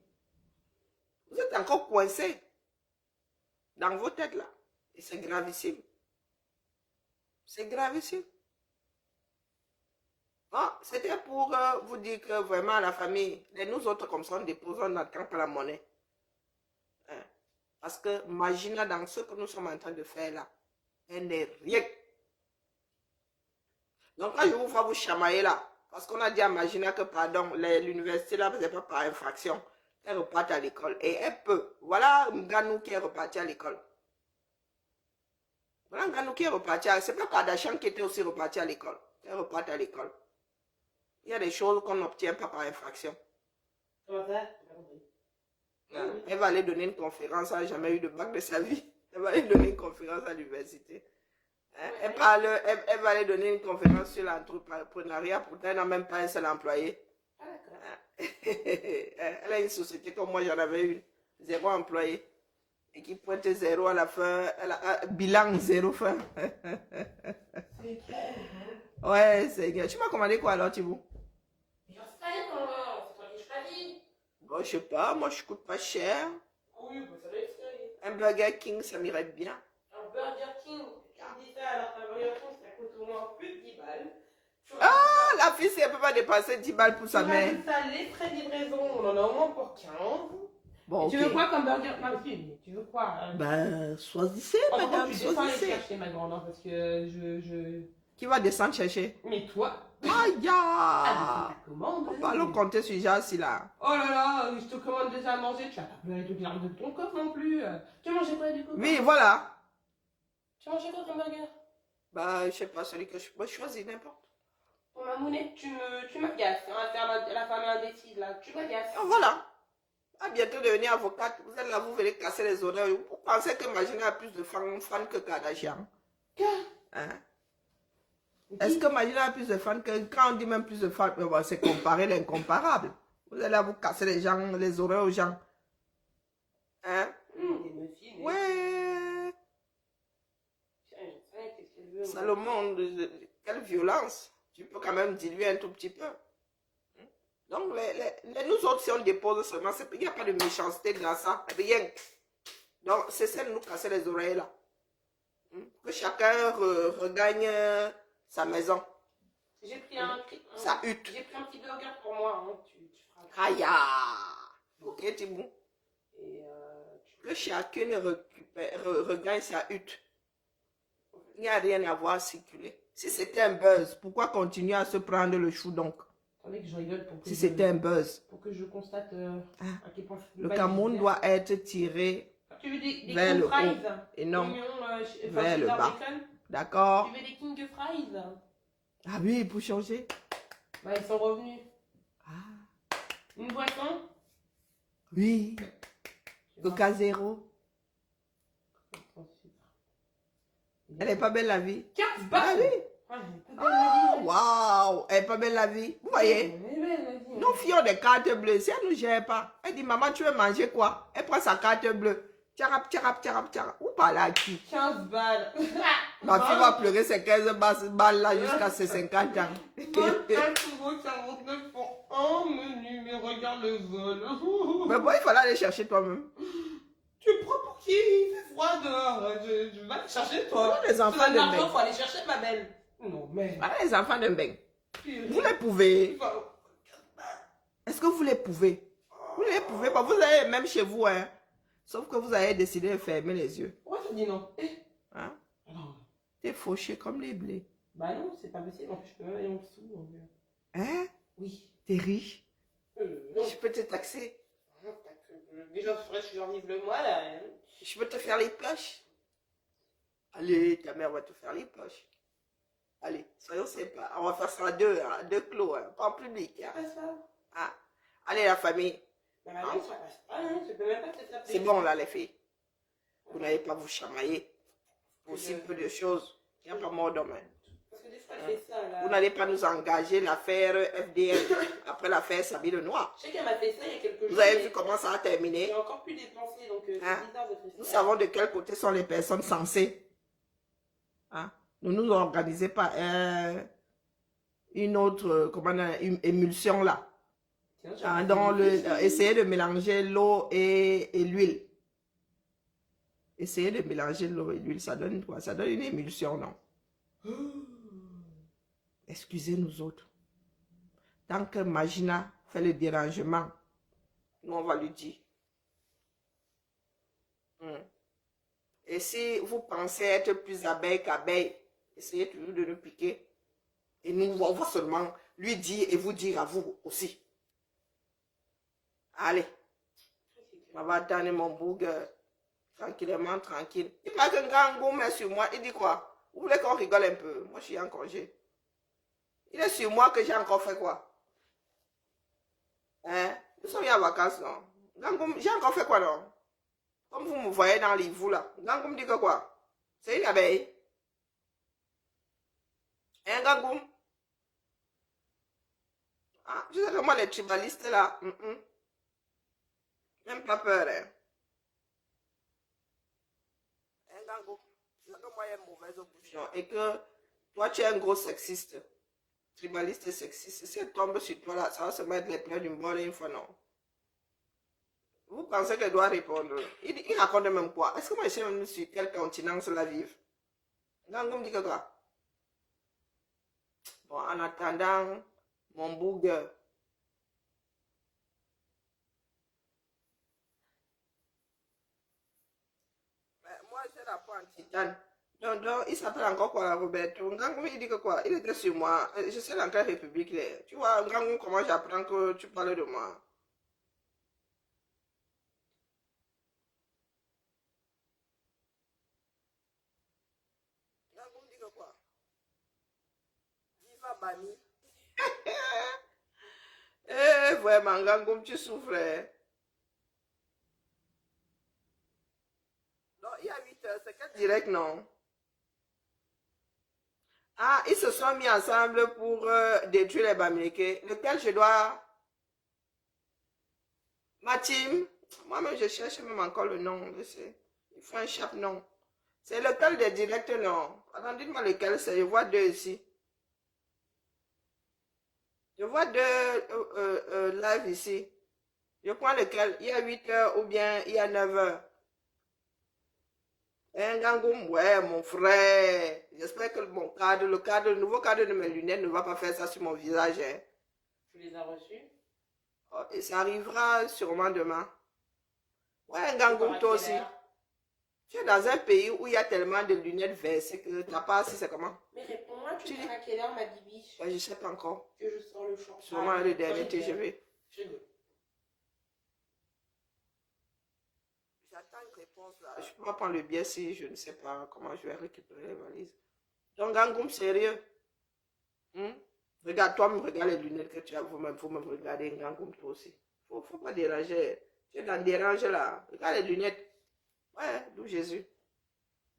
vous êtes encore coincé dans vos têtes là. Et c'est gravissime. C'est gravissime. Bon, c'était pour vous dire que vraiment la famille, et nous autres comme ça, on dépose, on n'attrape pas la monnaie. Hein? Parce que Magina, dans ce que nous sommes en train de faire là, elle n'est rien. Donc quand je vous vois vous chamailler là, parce qu'on a dit à Magina que pardon, l'université là, c'est pas par infraction, elle repart à l'école. Et elle peut. Voilà Nganou qui est reparti à l'école. Voilà Nganou qui est reparti à l'école. C'est pas Kardashian qui était aussi reparti à l'école. Elle repart à l'école. Il y a des choses qu'on n'obtient pas par infraction. Comment ça? Elle va aller donner une conférence, elle n'a jamais eu de bac de sa vie. Elle va aller donner une conférence à l'université. Hein? Elle va aller donner une conférence sur l'entrepreneuriat, pourtant elle n'a même pas un seul employé. Ah d'accord. Elle a une société comme moi, j'en avais une. 0 employé. Et qui pointe 0 à la fin. Elle a un bilan 0 fin. C'est clair, hein? Ouais, c'est bien. Tu m'as commandé quoi alors, Thibaut? Mais j'en sais rien, maman. C'est toi qui choisis. Bon, je sais pas, moi je coûte pas cher. Oui, bah ça doit être sérieux. Un Burger King, ça m'irait bien. Un Burger King. Tu dis ça alors qu'un Burger King, ça coûte au moins plus de 10 balles. Ah, la fille, elle peut pas dépasser 10 balles pour sa mère. Ça, les frais de livraison, on en a au moins pour 15. Bon, Tu ok. veux quoi comme burger? Non, tu veux quoi? Ben, choisissez, Oh, par madame, contre, tu descends les choisissez. chercher, ma grande, hein, parce que Qui va descendre chercher? Mais toi? Aïe, Ah, ya! c'est ta commande. On va alors compter sur Jassi là. Oh là là, je te commande déjà à manger, tu vas pas pleurer toute l'arme de ton corps non plus. Tu as mangé quoi du coup? Oui, voilà. Tu as mangé quoi comme burger? Bah, je sais pas, celui que je peux choisir n'importe. Pour ma mounette, tu m'agaces. On va faire la famille indécise là. Tu m'agaces. Ah, voilà. À bientôt devenir avocate. Vous êtes là, vous venez casser les oreilles. Vous pensez que Magina a plus de fans que Kardashian? Hein? Est-ce que Magina a plus de fans que... Quand on dit même plus de fans, c'est comparer l'incomparable. Vous allez vous casser les gens, les oreilles aux gens. Hein? Ouais. Salomon, quelle violence. Tu peux quand même diluer un tout petit peu. Donc, nous autres, si on dépose seulement, il n'y a pas de méchanceté dans ça. Rien. Donc, c'est ça de nous casser les oreilles là. Que chacun regagne sa maison. J'ai pris un hutte. J'ai pris un petit burger pour moi. Hein. Tu feras. Aïe! Ok, Tibou. Que chacun regagne sa hutte. Il n'y a rien à voir circuler. Si c'était un buzz, pourquoi continuer à se prendre le chou donc? Attendez que je rigole pour que si c'était un buzz. Pour que je constate à quel point le Cameroun doit être tiré tu veux des vers le fries, haut et non vers le bas. D'accord. Tu veux des King Fries? Ah oui, pour changer. Bah, ils sont revenus. Ah. Une boisson? Oui. Coca zéro. Elle est pas belle la vie. 15 Ah oui. Ah, waouh, elle est pas belle la vie. Vous voyez? Nous fions des cartes bleues. Si elle ne nous gère pas, elle dit maman, tu veux manger quoi? Elle prend sa carte bleue. Tcharap, tcharap, tcharap, tcharap. Où parle à qui? 15 balles. Ma fille va pleurer ses 15 balles là jusqu'à ses 50 ans. 24,49 € pour un menu, mais regarde le vol. Mais bon, il fallait aller chercher toi-même. Tu prends pour qui? Il fait froid dehors. Je vais aller chercher toi. Les enfants de il faut aller chercher ma belle. Non, mais. Voilà les enfants de Mbeng. Vous les pouvez. Est-ce que vous les pouvez? Vous les pouvez pas. Vous avez même chez vous, hein. Sauf que vous avez décidé de fermer les yeux. Pourquoi tu dis non? Hein? T'es fauché comme les blés. Bah non, c'est pas possible. En plus, je peux même aller en dessous. Donc... Hein? Oui. T'es riche? Non. Je peux te taxer. Déjà, je suis en vivre le mois là. Je peux te faire les poches. Allez, ta mère va te faire les poches. Allez, soyons sympas. On va faire ça à deux clos, hein, pas en public. Hein. Pas ça. Ah. Allez, la famille. Mais non, ça passe pas, hein. Je peux même pas te faire. C'est bon, là, les filles. Vous n'allez pas vous chamailler pour si peu de choses. Il n'y a pas mort d'homme. Parce que des fois, elle fait ça, là. Vous n'allez pas nous engager l'affaire FDL après l'affaire Sabine Noir. Je sais qu'elle m'a fait ça il y a quelques jours. Vous avez vu comment ça a terminé? J'ai encore plus dépensé, donc c'est hein? bizarre de faire ça. Nous savons de quel côté sont les personnes censées. Hein? Ne nous organisez pas une autre une émulsion là. Hein, dans essayez de mélanger l'eau et l'huile. Essayez de mélanger l'eau et l'huile, ça donne quoi? Ça donne une émulsion, non? Excusez nous autres. Tant que Magina fait le dérangement, nous on va lui dire. Et si vous pensez être plus abeille qu'abeille, essayez toujours de nous piquer. Et nous, on va seulement lui dire et vous dire à vous aussi. Allez. On va attendre mon burger. Tranquillement, tranquille. Il m'a qu'un grand goût mais sur moi. Il dit quoi? Vous voulez qu'on rigole un peu? Moi, je suis en congé. Il est sur moi que j'ai encore fait quoi? Hein? Nous sommes en vacances, non? Gangoum, j'ai encore fait quoi, non? Comme vous me voyez dans les vous là. Gangoum dit que quoi? C'est une abeille. Hein, Gangoum? Ah, je sais que moi, les tribalistes là, même pas peur, hein. Et que toi tu es un gros sexiste, tribaliste et sexiste. Si elle tombe sur toi là, ça va se mettre les plaies d'une bonne fois, non? Vous pensez qu'elle doit répondre? Il raconte même quoi? Est-ce que moi je sais même sur quel continent cela vive? Gangoum dit que quoi? Bon, en attendant mon burger. Moi j'ai la peau en titane. Donc, il s'appelle encore quoi, Roberto? Ngangoum, il dit que quoi? Il était sur moi. Je sais dans quelle république il est. Tu vois, Ngangoum, comment j'apprends que tu parles de moi? Ngangoum dit que quoi? Viva Bani. Eh, vraiment, Ngangoum, tu souffres. Non, il y a 8 heures, c'est quel direct, non? Ah, ils se sont mis ensemble pour détruire les Bamileke. Lequel je dois... Ma team, moi-même, je cherche même encore le nom. Il faut un chape nom. C'est lequel des directs, non? Attends, dites-moi lequel c'est. Je vois deux ici. Je vois deux live ici. Je prends lequel? Il y a 8 heures ou bien il y a 9 heures. Un gangoum, ouais, mon frère. J'espère que mon cadre, le nouveau cadre de mes lunettes ne va pas faire ça sur mon visage. Hein. Tu les as reçus? Oh, et ça arrivera sûrement demain. Ouais, un gangoum, toi aussi. Tu es dans un pays où il y a tellement de lunettes versées que tu n'as pas si c'est comment? Mais réponds-moi, tu dis à quelle heure, ma dibiche? Je ne sais pas encore. Que je sors le champ. Sûrement le dernier TGV. Je rigole. J'attends une réponse là. Je ne peux pas prendre le billet si je ne sais pas comment je vais récupérer les valises. Donc, gangoum, sérieux. Regarde, toi, me regarde les lunettes que tu as. Vous me regarder un gangoum, toi aussi. Faut pas déranger. Tu es dans le dérange là. Regarde les lunettes. Ouais, d'où Jésus.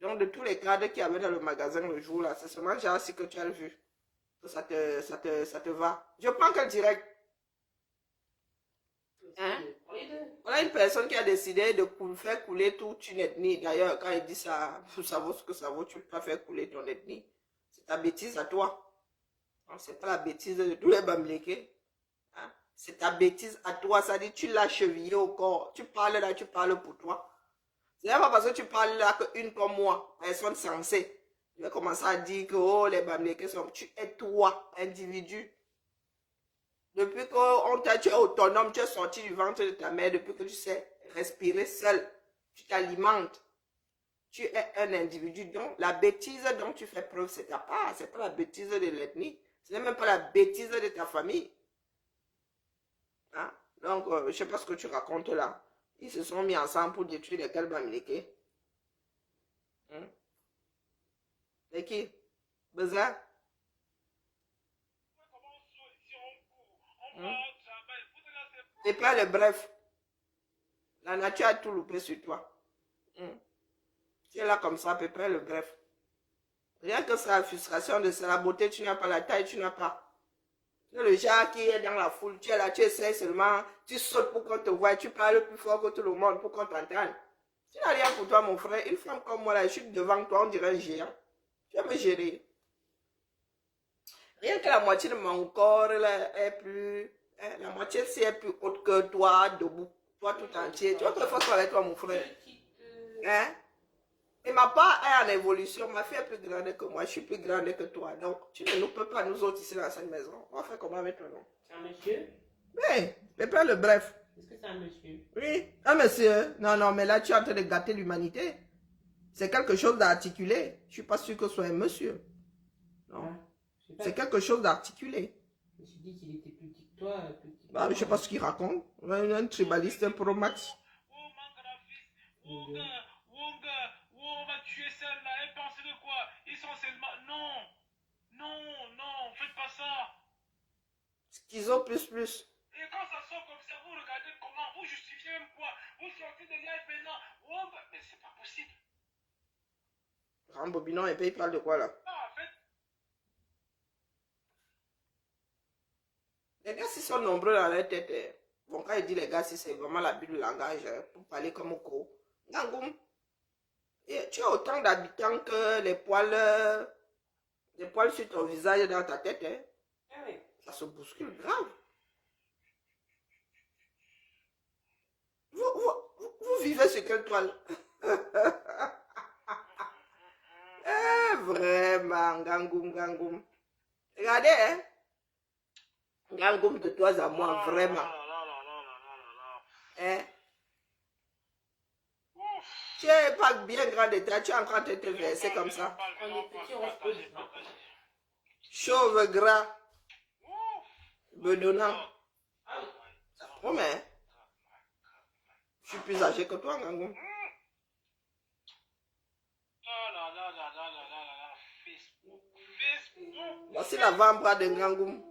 Donc, de tous les cadres qu'il y avait dans le magasin le jour là, c'est seulement genre si que tu as vu. Ça te va. Je prends quel direct. Hein? Voilà une personne qui a décidé de faire couler toute une ethnie. D'ailleurs, quand il dit ça, ça vaut ce que ça vaut, tu ne peux pas faire couler ton ethnie. C'est ta bêtise à toi. C'est pas la bêtise de tous les Bamileke. Hein? C'est ta bêtise à toi. Ça dit, tu l'as chevillé au corps. Tu parles là, tu parles pour toi. C'est pas parce que tu parles là qu'une comme moi, personne sensée. Je vais commencer à dire que oh, les Bamileke sont... Tu es toi, individu. Depuis que tu es autonome, tu es sorti du ventre de ta mère, depuis que tu sais respirer seul, tu t'alimentes. Tu es un individu. Donc, la bêtise dont tu fais preuve, c'est ta part. Ce n'est pas la bêtise de l'ethnie. Ce n'est même pas la bêtise de ta famille. Hein? Donc, je ne sais pas ce que tu racontes là. Ils se sont mis ensemble pour détruire les Bamileke. C'est qui? Besoin? Et pas le bref. La nature a tout loupé sur toi. Tu es là comme ça, à peu près le bref. Rien que c'est la frustration de la beauté, tu n'as pas la taille, tu n'as pas. Le genre qui est dans la foule, tu es là, tu essaies seulement, tu sautes pour qu'on te voie, tu parles plus fort que tout le monde pour qu'on t'entende. Tu n'as rien pour toi, mon frère. Une femme comme moi, là, je suis devant toi, on dirait un géant. Tu vas me gérer. Rien que la moitié de mon corps là, est plus... la moitié ci est plus haute que toi, debout. Toi tout entier. Tu vois que je fasse avec toi, mon frère. Hein? Et ma part est en évolution. Ma fille est plus grande que moi. Je suis plus grande que toi. Donc, tu ne nous peux pas, nous autres, ici dans cette maison. On va faire comment avec toi, non? C'est un monsieur? Oui, mais pas le bref. Est-ce que c'est un monsieur? Oui, un monsieur. Non, non, mais là, tu es en train de gâter l'humanité. C'est quelque chose d'articulé. Je ne suis pas sûr que ce soit un monsieur. Non. C'est quelque chose d'articulé. Je me suis dit qu'il était plus petit que toi. Bah, je ne sais pas ce qu'il raconte. Un tribaliste pro max. Va tuer celle-là, elle pense de quoi? Ils sont seulement... Non, faites pas ça. Schizo plus. Et quand ça sort comme ça, vous regardez comment, vous justifiez même quoi? Vous sortez de live maintenant. Mais c'est pas possible. Rambobinant, et puis il parle de quoi là? Non, en fait... Les gars, s'ils sont nombreux dans leur tête, bon, quand il dit les gars, si c'est vraiment l'abus de langage, pour parler comme au co. Gangoum. Et tu as autant d'habitants que les poils sur ton visage dans ta tête. Hein. Ah oui. Ça se bouscule grave. Vous vivez sur quelle toile? Vraiment, gangoum. Regardez, hein. Gangoum de toi à moi, vraiment. Hein? Tu n'es pas bien grand de taille, tu es en train de te verser comme ça. On est petit, on se pose. Chauve gras. Bedonnant. Oh mais, je suis plus âgé que toi, Gangoum. Facebook. Voici l'avant-bras de Gangoum.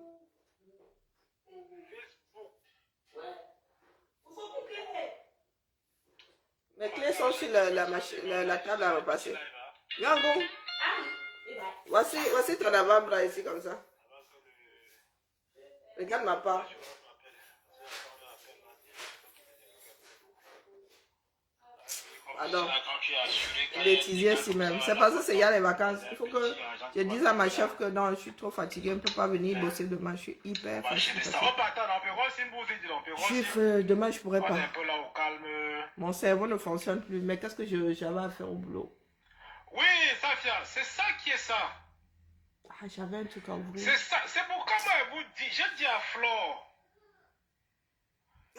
Les clés sont sur la table à repasser. Gangoum, voici ton avant-bras ici comme ça. Regarde ma part. Pardon. là, quand tu es assuré, quand il y a Bêtisier des si gars même. comme C'est ça, parce là, que c'est il y a les vacances. c'est un Il faut que petit argent je qui dise va à ma venir. chef que non, je suis trop fatiguée. Elle ne peut pas venir bosser demain. Je suis hyper On va acheter fatiguée. des ça. On part attendre, on peut voir si vous vous dites, on peut voir si Demain, je pourrais on est pas. un peu là au calme. Mon cerveau ne fonctionne plus. Mais qu'est-ce que j'avais à faire au boulot? Oui, Safia, c'est ça qui est ça. Ah, j'avais un truc à ouvrir. C'est ça, c'est pourquoi moi je vous dis, je dis à Flore,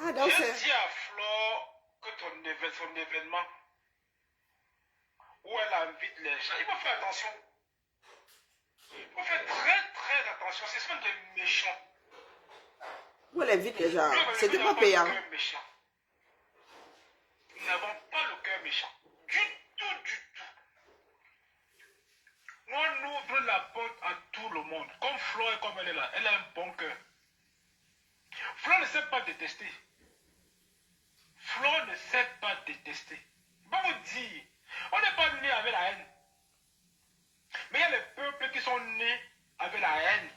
Ah, donc je c'est... dis à Flore que son événement où elle invite les gens, il faut faire attention. Il faut faire très très attention, c'est ce des méchants. Où elle invite les gens? Nous, C'était nous pas n'avons payant. le cœur méchant. Nous n'avons pas le cœur méchant. Du tout, du tout. Nous, on ouvre la porte à tout le monde. Comme Flo est comme elle est là, elle a un bon cœur. Flo ne sait pas détester. Flo ne sait pas détester. Bon vous dire, on n'est pas né avec la haine. Mais il y a les peuples qui sont nés avec la haine.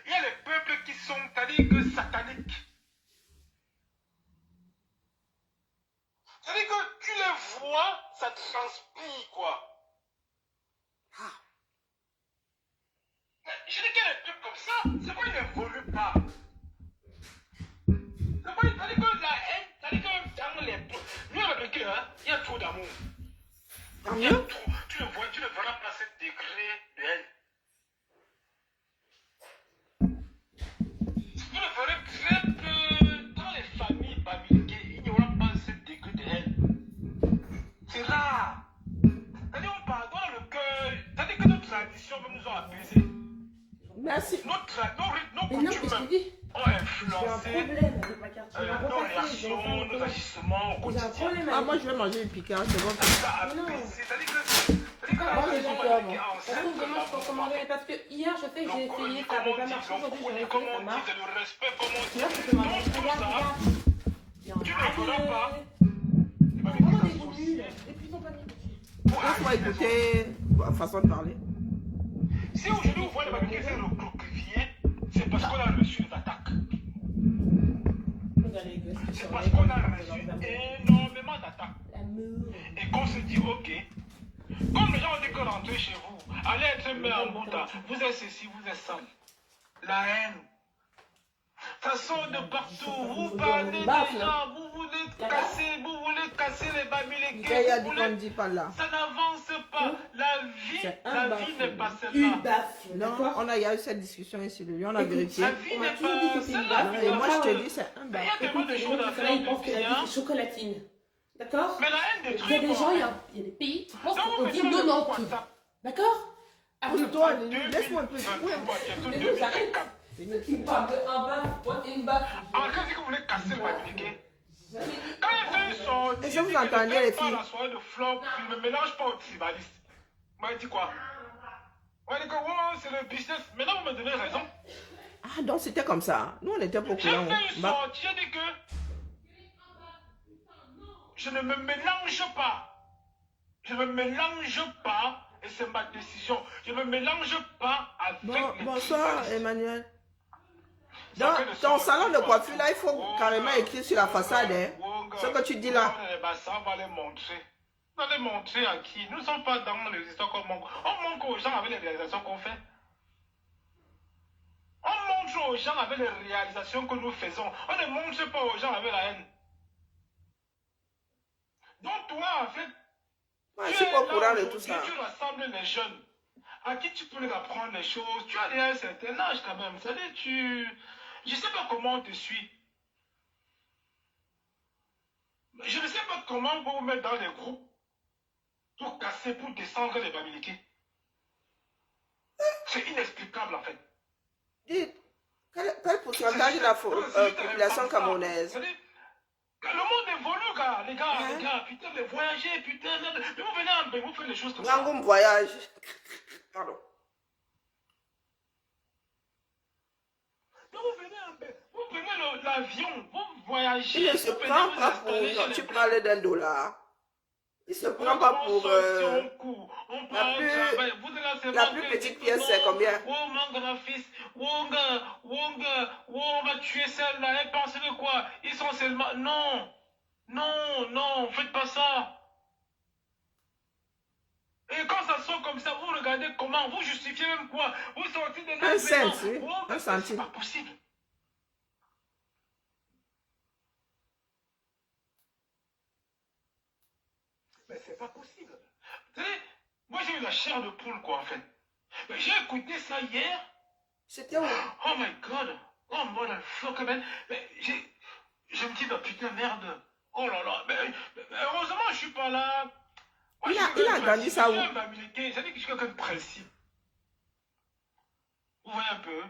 Il y a les peuples qui sont, c'est-à-dire que sataniques. C'est-à-dire que tu les vois, ça transpire, quoi. Je dis qu'il y a des trucs comme ça, c'est pas qu'ils n'évoluent pas. C'est pas, c'est-à-dire que la haine, c'est-à-dire que dans les... Nous, avec le cœur, il y a trop d'amour. Il y a trop. Tu ne verras pas ce degré de haine. Tu ne verras très peu dans les familles bamilquées, il n'y aura pas ce degré de haine. C'est rare. C'est-à-dire on pardonne le cœur. C'est-à-dire que nos traditions même nous ont apaisés. Merci. Nos Mais non, coutumes je te dis, ont j'ai un influencé problème avec ma carte. nos réactions, nos agissements au J'ai un quotidien. problème Ah, avec moi, je vais manger une piquante. C'est bon. Ça a apaisé. C'est-à-dire que la Moi, j'ai tradition peur, bamilquée moi. a Par contre, demain, je peux commander. Parce que hier, je sais que j'ai essayé, ça n'avait pas marché. Aujourd'hui, j'ai essayé, ça marche. le respect, comment on dit. Tu vois, tu peux manger. Donc, tout Regarde, ça, regarde. tu ne feras pas. Vraiment des goûts nuls. Et puis, ils sont pas mis. Il faut écouter la façon de parler. Si aujourd'hui vous voyez les bamilqués faire le cloquevier, c'est parce qu'on a reçu des attaques. C'est parce qu'on a reçu énormément d'attaques. L'amour. Et qu'on se dit, ok, comme les gens ont dit que rentrer chez vous, allez être mis en bouta, vous êtes ceci, vous êtes ça. La haine. Ça sort de partout. Vous parlez des gens, vous voulez casser les bamilqués. Il y a dit qu'on ne dit pas là. Ça n'avance pas. La vie n'est pas Une celle-là. baffe. Non, il y a eu cette discussion ici de lui. On a vérifié. La vie On m'a n'est toujours dit que pas c'est une celle-là. baffe. Et moi, je te dis, c'est un Il y bar. a tellement de choses à Ils faire pensent que la vie bien. est chocolatine. D'accord? Mais la haine des Il y a trucs. des gens, il y a des pays qui pensent qu'on dit non, non, tout. D'accord? Toi, laisse-moi un peu. Une baffe, une baffe. En cas que vous voulez casser le bamilqué. Quand il fait une sortie, Est-ce que vous entendez, les filles? la soirée de flop, il ne me mélange pas au tribaliste. Moi, il dit quoi? Moi, il dit que ouais, c'est le business. Maintenant, vous me donnez raison. Ah, donc c'était comme ça. Nous, on était pour J'ai courant. fait une sortie, j'ai dit que je ne me mélange pas. Je ne me mélange pas. Et c'est ma décision. Je ne me mélange pas avec les Bonsoir, tribalistes. Emmanuel. Dans ton salon de coiffure, là, il faut carrément écrire sur la façade, hein, ce que tu dis là. Ça, on va les montrer. On va les montrer à qui? Nous ne sommes pas dans les histoires qu'on manque. On manque aux gens avec les réalisations qu'on fait. On montre aux gens avec les réalisations que nous faisons. On ne montre pas aux gens avec la haine. Donc toi, en fait, Ouais, je suis pas au courant de tout ça. tu rassembles les jeunes. À qui tu peux les apprendre les choses? Tu as déjà un certain âge quand même. C'est-à-dire, je ne sais pas comment on te suit. Je ne sais pas comment on peut vous mettre dans les groupes pour casser, pour descendre les bamilqués. C'est inexplicable en fait. Dites, quel pourcentage de la population camerounaise? Le monde évolue, gars, les gars, putain, les voyager, putain, mais vous venez en paix, vous faites les choses comme ça. Rangoum voyage. Pardon. Mais vous venez en paix, vous prenez l'avion, vous voyagez. Il ne se prend pas pour... Tu parlais d'un dollar. Il ne se prend pas pour... La plus petite pièce, c'est combien? Oh, mon grand-fils, on va tuer celle-là, elle pense que quoi? Ils sont seulement... Non, Non, non, faites pas ça. Et quand ça sort comme ça, vous regardez comment, vous justifiez même quoi. Vous sortez de là. Un cent, oui. Oh, Un mais c'est centime. pas possible. Mais c'est pas possible. Tu sais, moi j'ai eu la chair de poule, quoi, en fait. Mais j'ai écouté ça hier. C'était où? Oh my god. Oh motherfucker, man. Mais je me dis, bah putain, merde. Oh là là. Mais heureusement, je suis pas là. Moi, Il a grandi ça où? Je suis un américain. Ça dit que je suis quelqu'un de principe. Vous voyez un peu?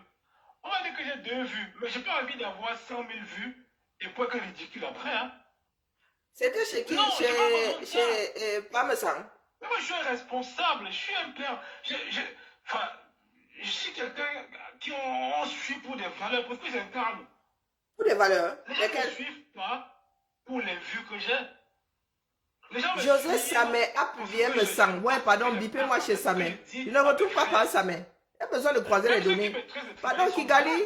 On va dire que j'ai 2 vues. Mais j'ai pas envie d'avoir 100 000 vues. Et quoi que ridicule après, hein. C'était chez qui? Non, c'est pas vraiment ça. Chez Parmesan. Mais moi, je suis un responsable, je suis un père. Enfin, je suis quelqu'un qui on suit pour des valeurs, parce que j'incarne. Pour des valeurs. Les gens ne me Lesquelles? suivent pas pour les vues que j'ai. Les gens me José suivent Samé a publié me sang. Ouais, pardon, bipez-moi chez Samé. Je ne le retrouve pas par Samé. Il a besoin de croiser les données. Pardon, Kigali.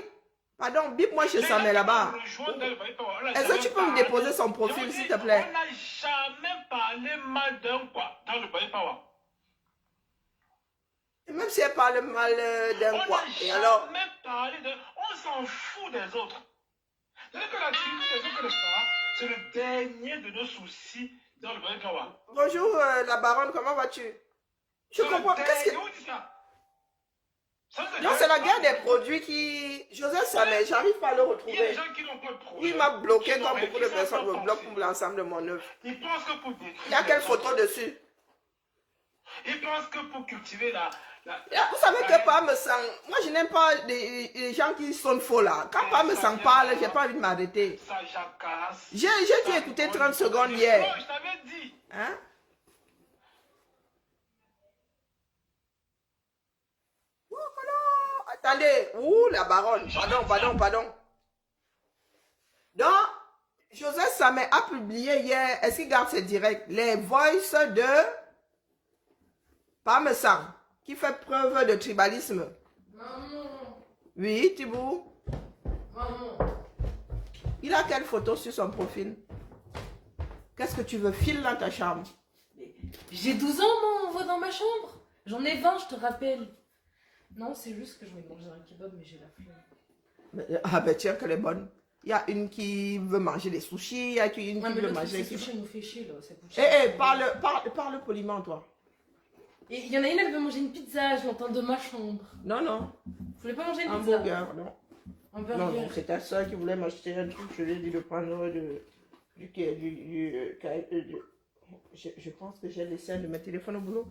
Pardon, bip-moi chez Samé là-bas. Est-ce que tu peux me déposer son profil, s'il te plaît? On n'a jamais parlé mal d'un quoi dans le Baye Power. Et même si elle parle mal d'un On quoi. n'a Et alors? jamais parlé de... On s'en fout des autres. C'est-à-dire que la tribu des autres, n'est-ce pas, c'est le dernier de nos soucis dans le Baye Power. Bonjour, la baronne, comment vas-tu? Je comprends. Qu'est-ce que... Où dit ça? Non, c'est la guerre des produits qui... Joseph Samé, j'arrive pas à le Il y a des retrouver. gens qui n'ont pas de projet. Oui, il m'a bloqué qui n'ont comme rien, beaucoup qui de savent personnes pas me bloquent penser. pour l'ensemble de mon œuvre. Ils pensent que pour détruire... Il y a quelle photo dessus? Ils pensent que pour cultiver la... Vous savez que Parmesan, moi je n'aime pas les gens qui sont faux là. Quand Parmesan parle, j'ai pas envie de m'arrêter. Ça jacasse. J'ai dû écouter 30 secondes hier. Non, je t'avais dit. Hein? Oh, voilà. Attendez, ouh, la baronne, pardon. Donc, Joseph Samé a publié hier, est-ce qu'il garde ses directs, les voices de Parmesan, qui fait preuve de tribalisme. Maman, Oui, Thibou. maman. Il a quelle photo sur son profil? Qu'est-ce que tu veux? File dans ta chambre. J'ai 12 ans, moi, on voit dans ma chambre. J'en ai 20, je te rappelle. Non, c'est juste que je vais manger un kebab, mais j'ai la flemme. Ah ben tiens, qu'elle est bonne. Il y a une qui veut manger des sushis, il y a une qui Ouais, mais veut le manger... truc, c'est nous fait chier, là. Ça coûte Eh, cher. parle poliment, toi. Et il y en a une, elle veut manger une pizza, je l'entends de ma chambre. Non. Vous voulez pas manger une Un pizza? burger, non. Un Non, burger. c'est ta soeur qui voulait m'acheter un truc, je lui ai dit de prendre je pense que j'ai laissé un de mes téléphones au boulot.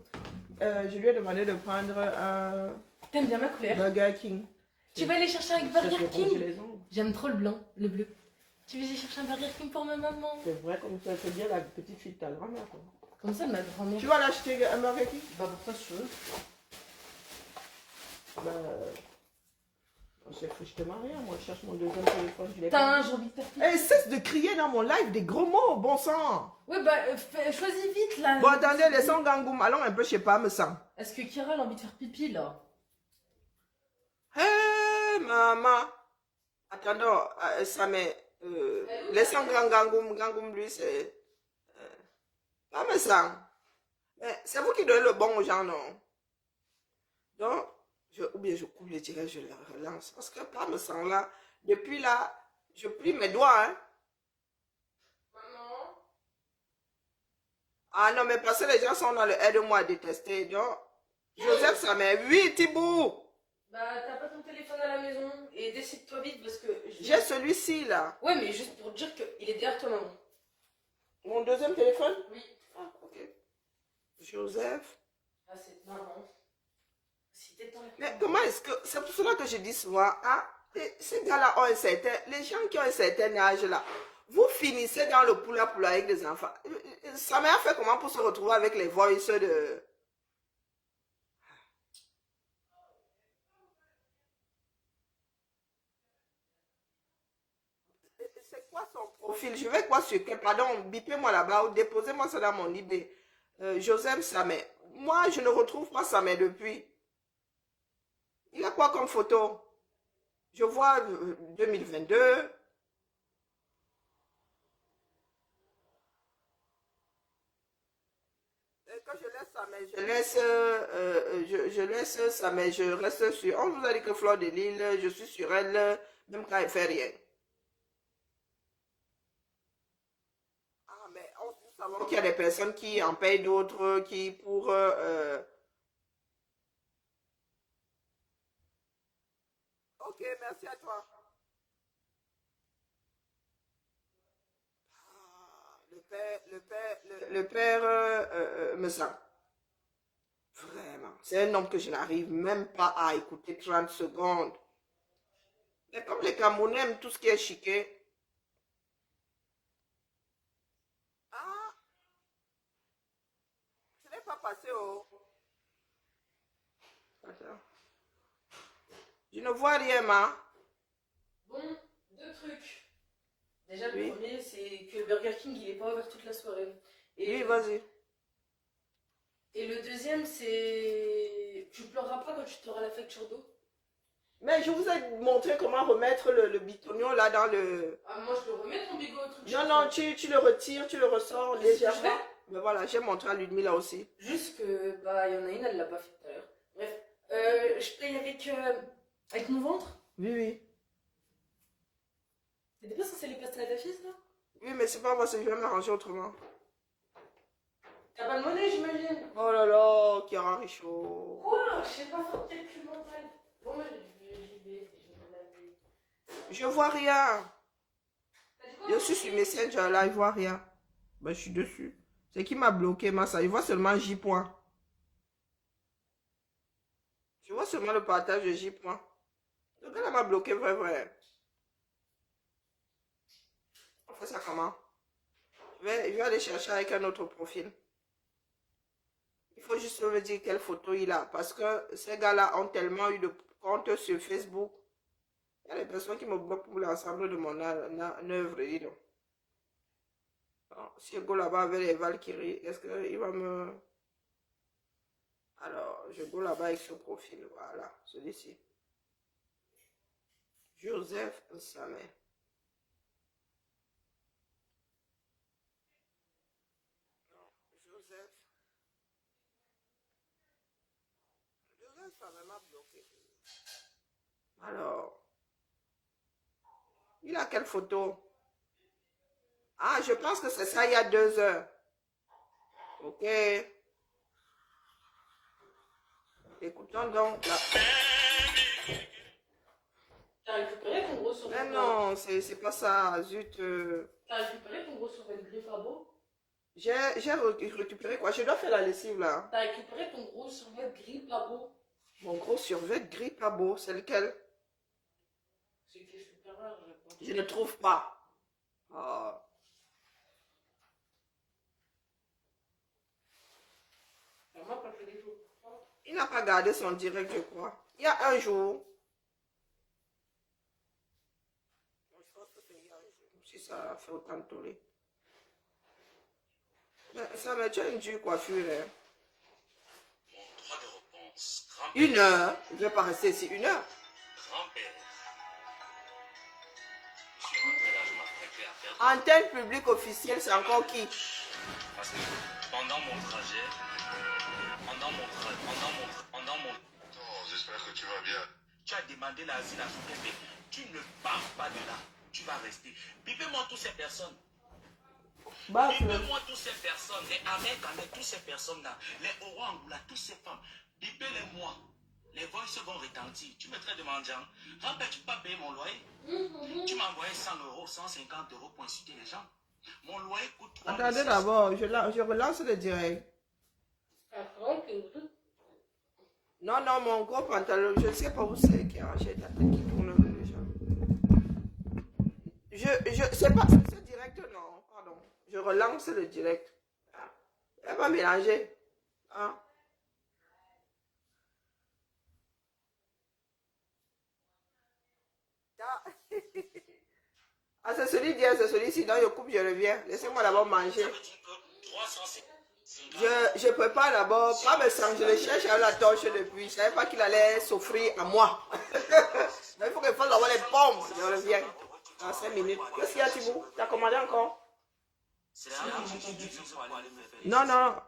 Je lui ai demandé de prendre un T'aimes bien ma couleur? Burger King. Tu vas aller chercher un Parce que Burger j'ai rongé King? les ongles. J'aime trop le blanc, le bleu. Tu veux aller chercher un Burger King pour ma maman? C'est vrai, comme ça, c'est bien la petite fille de ta grand-mère, quoi. Comme ça, ma grand-mère. Tu vas l'acheter un Burger King? Bah, pour toi, si tu veux. Je te marie, moi je cherche mon deuxième téléphone, je l'ai Putain, pas. j'ai envie de faire pipi. Eh, cesse de crier dans mon live des gros mots, bon sang. Ouais, bah, choisis vite, là. Bon, attendez, laissons Gangoum, allons un peu chez Parmesan. Est-ce que Kira a envie de faire pipi, là? Hé, maman. Attendons, ça mais laissons Gangoum, lui, c'est... Parmesan. Mais c'est vous qui donnez le bon aux gens, non? Donc, ou bien je coupe les tirets, je les relance. Parce que Parmesan, là, depuis là, je plie mes doigts, hein. Maman? Ah non, mais parce que les gens sont dans le aide-moi à détester. Donc, Joseph, ça met 8, Thibaut. Bah, t'as pas ton téléphone à la maison. Et décide-toi vite, parce que... J'ai celui-ci, là. Ouais, mais juste pour te dire qu'il est derrière toi, maman. Mon deuxième téléphone? Oui. Ah, ok. Joseph. Ah, c'est marrant. Si t'es dans la... Mais comment est-ce que... C'est pour cela que je dis souvent, ah, ces gars-là ont un certain... Les gens qui ont un certain âge, là, vous finissez dans le poula avec des enfants. Ça m'a fait comment pour se retrouver avec les voices de... C'est quoi son profil? Je vais quoi sur quel? Pardon, bipez-moi là-bas ou déposez-moi ça dans mon idée. Joseph Samé. Moi, je ne retrouve pas Samé depuis. Il a quoi comme photo? Je vois 2022. ça, mais je laisse ça, mais je reste sur... On vous a dit que Fleur de Lille, je suis sur elle, même quand elle fait rien. Ah, mais nous savons qu'il y a des personnes qui en payent d'autres, qui pour... Ok, merci à toi. Ah, le père me sent. Vraiment. C'est un homme que je n'arrive même pas à écouter 30 secondes. Mais comme les Camerounais aiment tout ce qui est chiqué. Ah, ce n'est pas passé au... Attends. Je ne vois rien, ma. Bon, deux trucs. Déjà, le Oui. premier, c'est que Burger King, il est pas ouvert toute la soirée. Oui, vas-y. Et le deuxième, c'est... Tu pleureras pas quand tu auras la facture d'eau. Mais je vous ai montré comment remettre le bitognon là dans le... Ah, moi, je le remets ton bigot au truc. Non, non, tu le retires, tu le ressors C'est ce que je légèrement. fais. Mais voilà, j'ai montré à Ludmilla aussi. Juste que, bah, il y en a une, elle l'a pas fait tout à l'heure. Bref, je paye avec mon ventre. Oui, oui. T'étais pas censé les passer à ta fille, ça? Oui, mais c'est pas moi, c'est je vais m'arranger autrement. T'as pas de monnaie, j'imagine. Oh là là, Chiara Richaud. Quoi? Je sais pas faire de calcul mental. Bon, moi, j'y vais, je vais me laver. Je vois rien. T'as dit quoi? Je suis sur Messenger là, il voit rien. Ben, je suis dessus. C'est qui m'a bloqué, moi, ça. Il voit seulement J point. Je vois seulement le partage de J point. Donc, elle m'a bloqué, vrai, vrai. On fait ça comment? Je vais aller chercher avec un autre profil. Il faut juste me dire quelle photo il a. Parce que ces gars-là ont tellement eu de comptes sur Facebook. Il y a des personnes qui me bloquent pour l'ensemble de mon œuvre. Dis donc. Bon, si je go là-bas avec les Valkyries, est-ce qu'il va me... Alors, je go là-bas avec ce profil. Voilà, celui-ci. Joseph Nsamé. Joseph. Joseph, ça m'a bloqué. Alors, il a quelle photo? Ah, je pense que c'est ça il y a 2 heures. Ok. Écoutons donc là. T'as récupéré ton gros survêt? Mais non, c'est pas ça. Zut. T'as récupéré ton gros survêt de griffe à beau? J'ai récupéré quoi? Je dois faire la lessive là. T'as récupéré ton gros survêt de griffe à beau? Mon gros survêt gris pas beau. C'est lequel? C'est qui est super rare, je pense. Je ne trouve pas. Oh. Ça m'a pas fait des jours. Il n'a pas gardé son direct, je crois. Il y a un jour. Je pense que c'est il y a un jour. Si ça a fait autant de tollé. Mais ça me tient une dure coiffure. Hein. Mon droit de réponse. Grand-père. 1 heure. Je ne vais pas rester ici 1 heure. Grand-père. Je suis rentré là, je m'apprêtais à faire. Antenne publique officielle, c'est encore qui? Parce que pendant mon trajet. Oh, j'espère que tu vas bien. Tu as demandé l'asile à sous-préfet. Tu ne pars pas de là. Tu vas rester. Bipez-moi toutes ces personnes. Bipez-moi toutes ces personnes. Les Américains, toutes ces personnes-là. Les Orangoula, toutes ces femmes. Bipez-les-moi. Les voices vont retentir. Tu me traites de mendiant. Grand-père, tu peux pas payer mon loyer. Tu m'as envoyé 100 €, 150 € pour insulter les gens. Mon loyer coûte 3 000. Attendez d'abord, je relance le direct. Non, non, mon gros pantalon, je ne sais pas où c'est qui a arraché ta tête qui tourne déjà. Je sais pas, c'est ce direct, non, pardon. Je relance le direct. Ah, elle va mélanger. Ah. Ah, ah c'est celui d'hier, c'est celui-ci, donc je coupe, je reviens. Laissez-moi d'abord manger. Ça veut dire que 350. Je prépare d'abord, pas me sang, je le cherche à la torche depuis. Je ne savais pas qu'il allait s'offrir à moi. Mais il faut qu'il fasse d'abord les pommes. Je reviens dans 5 minutes. Qu'est-ce qu'il y a, Thibaut? Tu as commandé encore? C'est là que tu dis pour aller me faire. Non, non.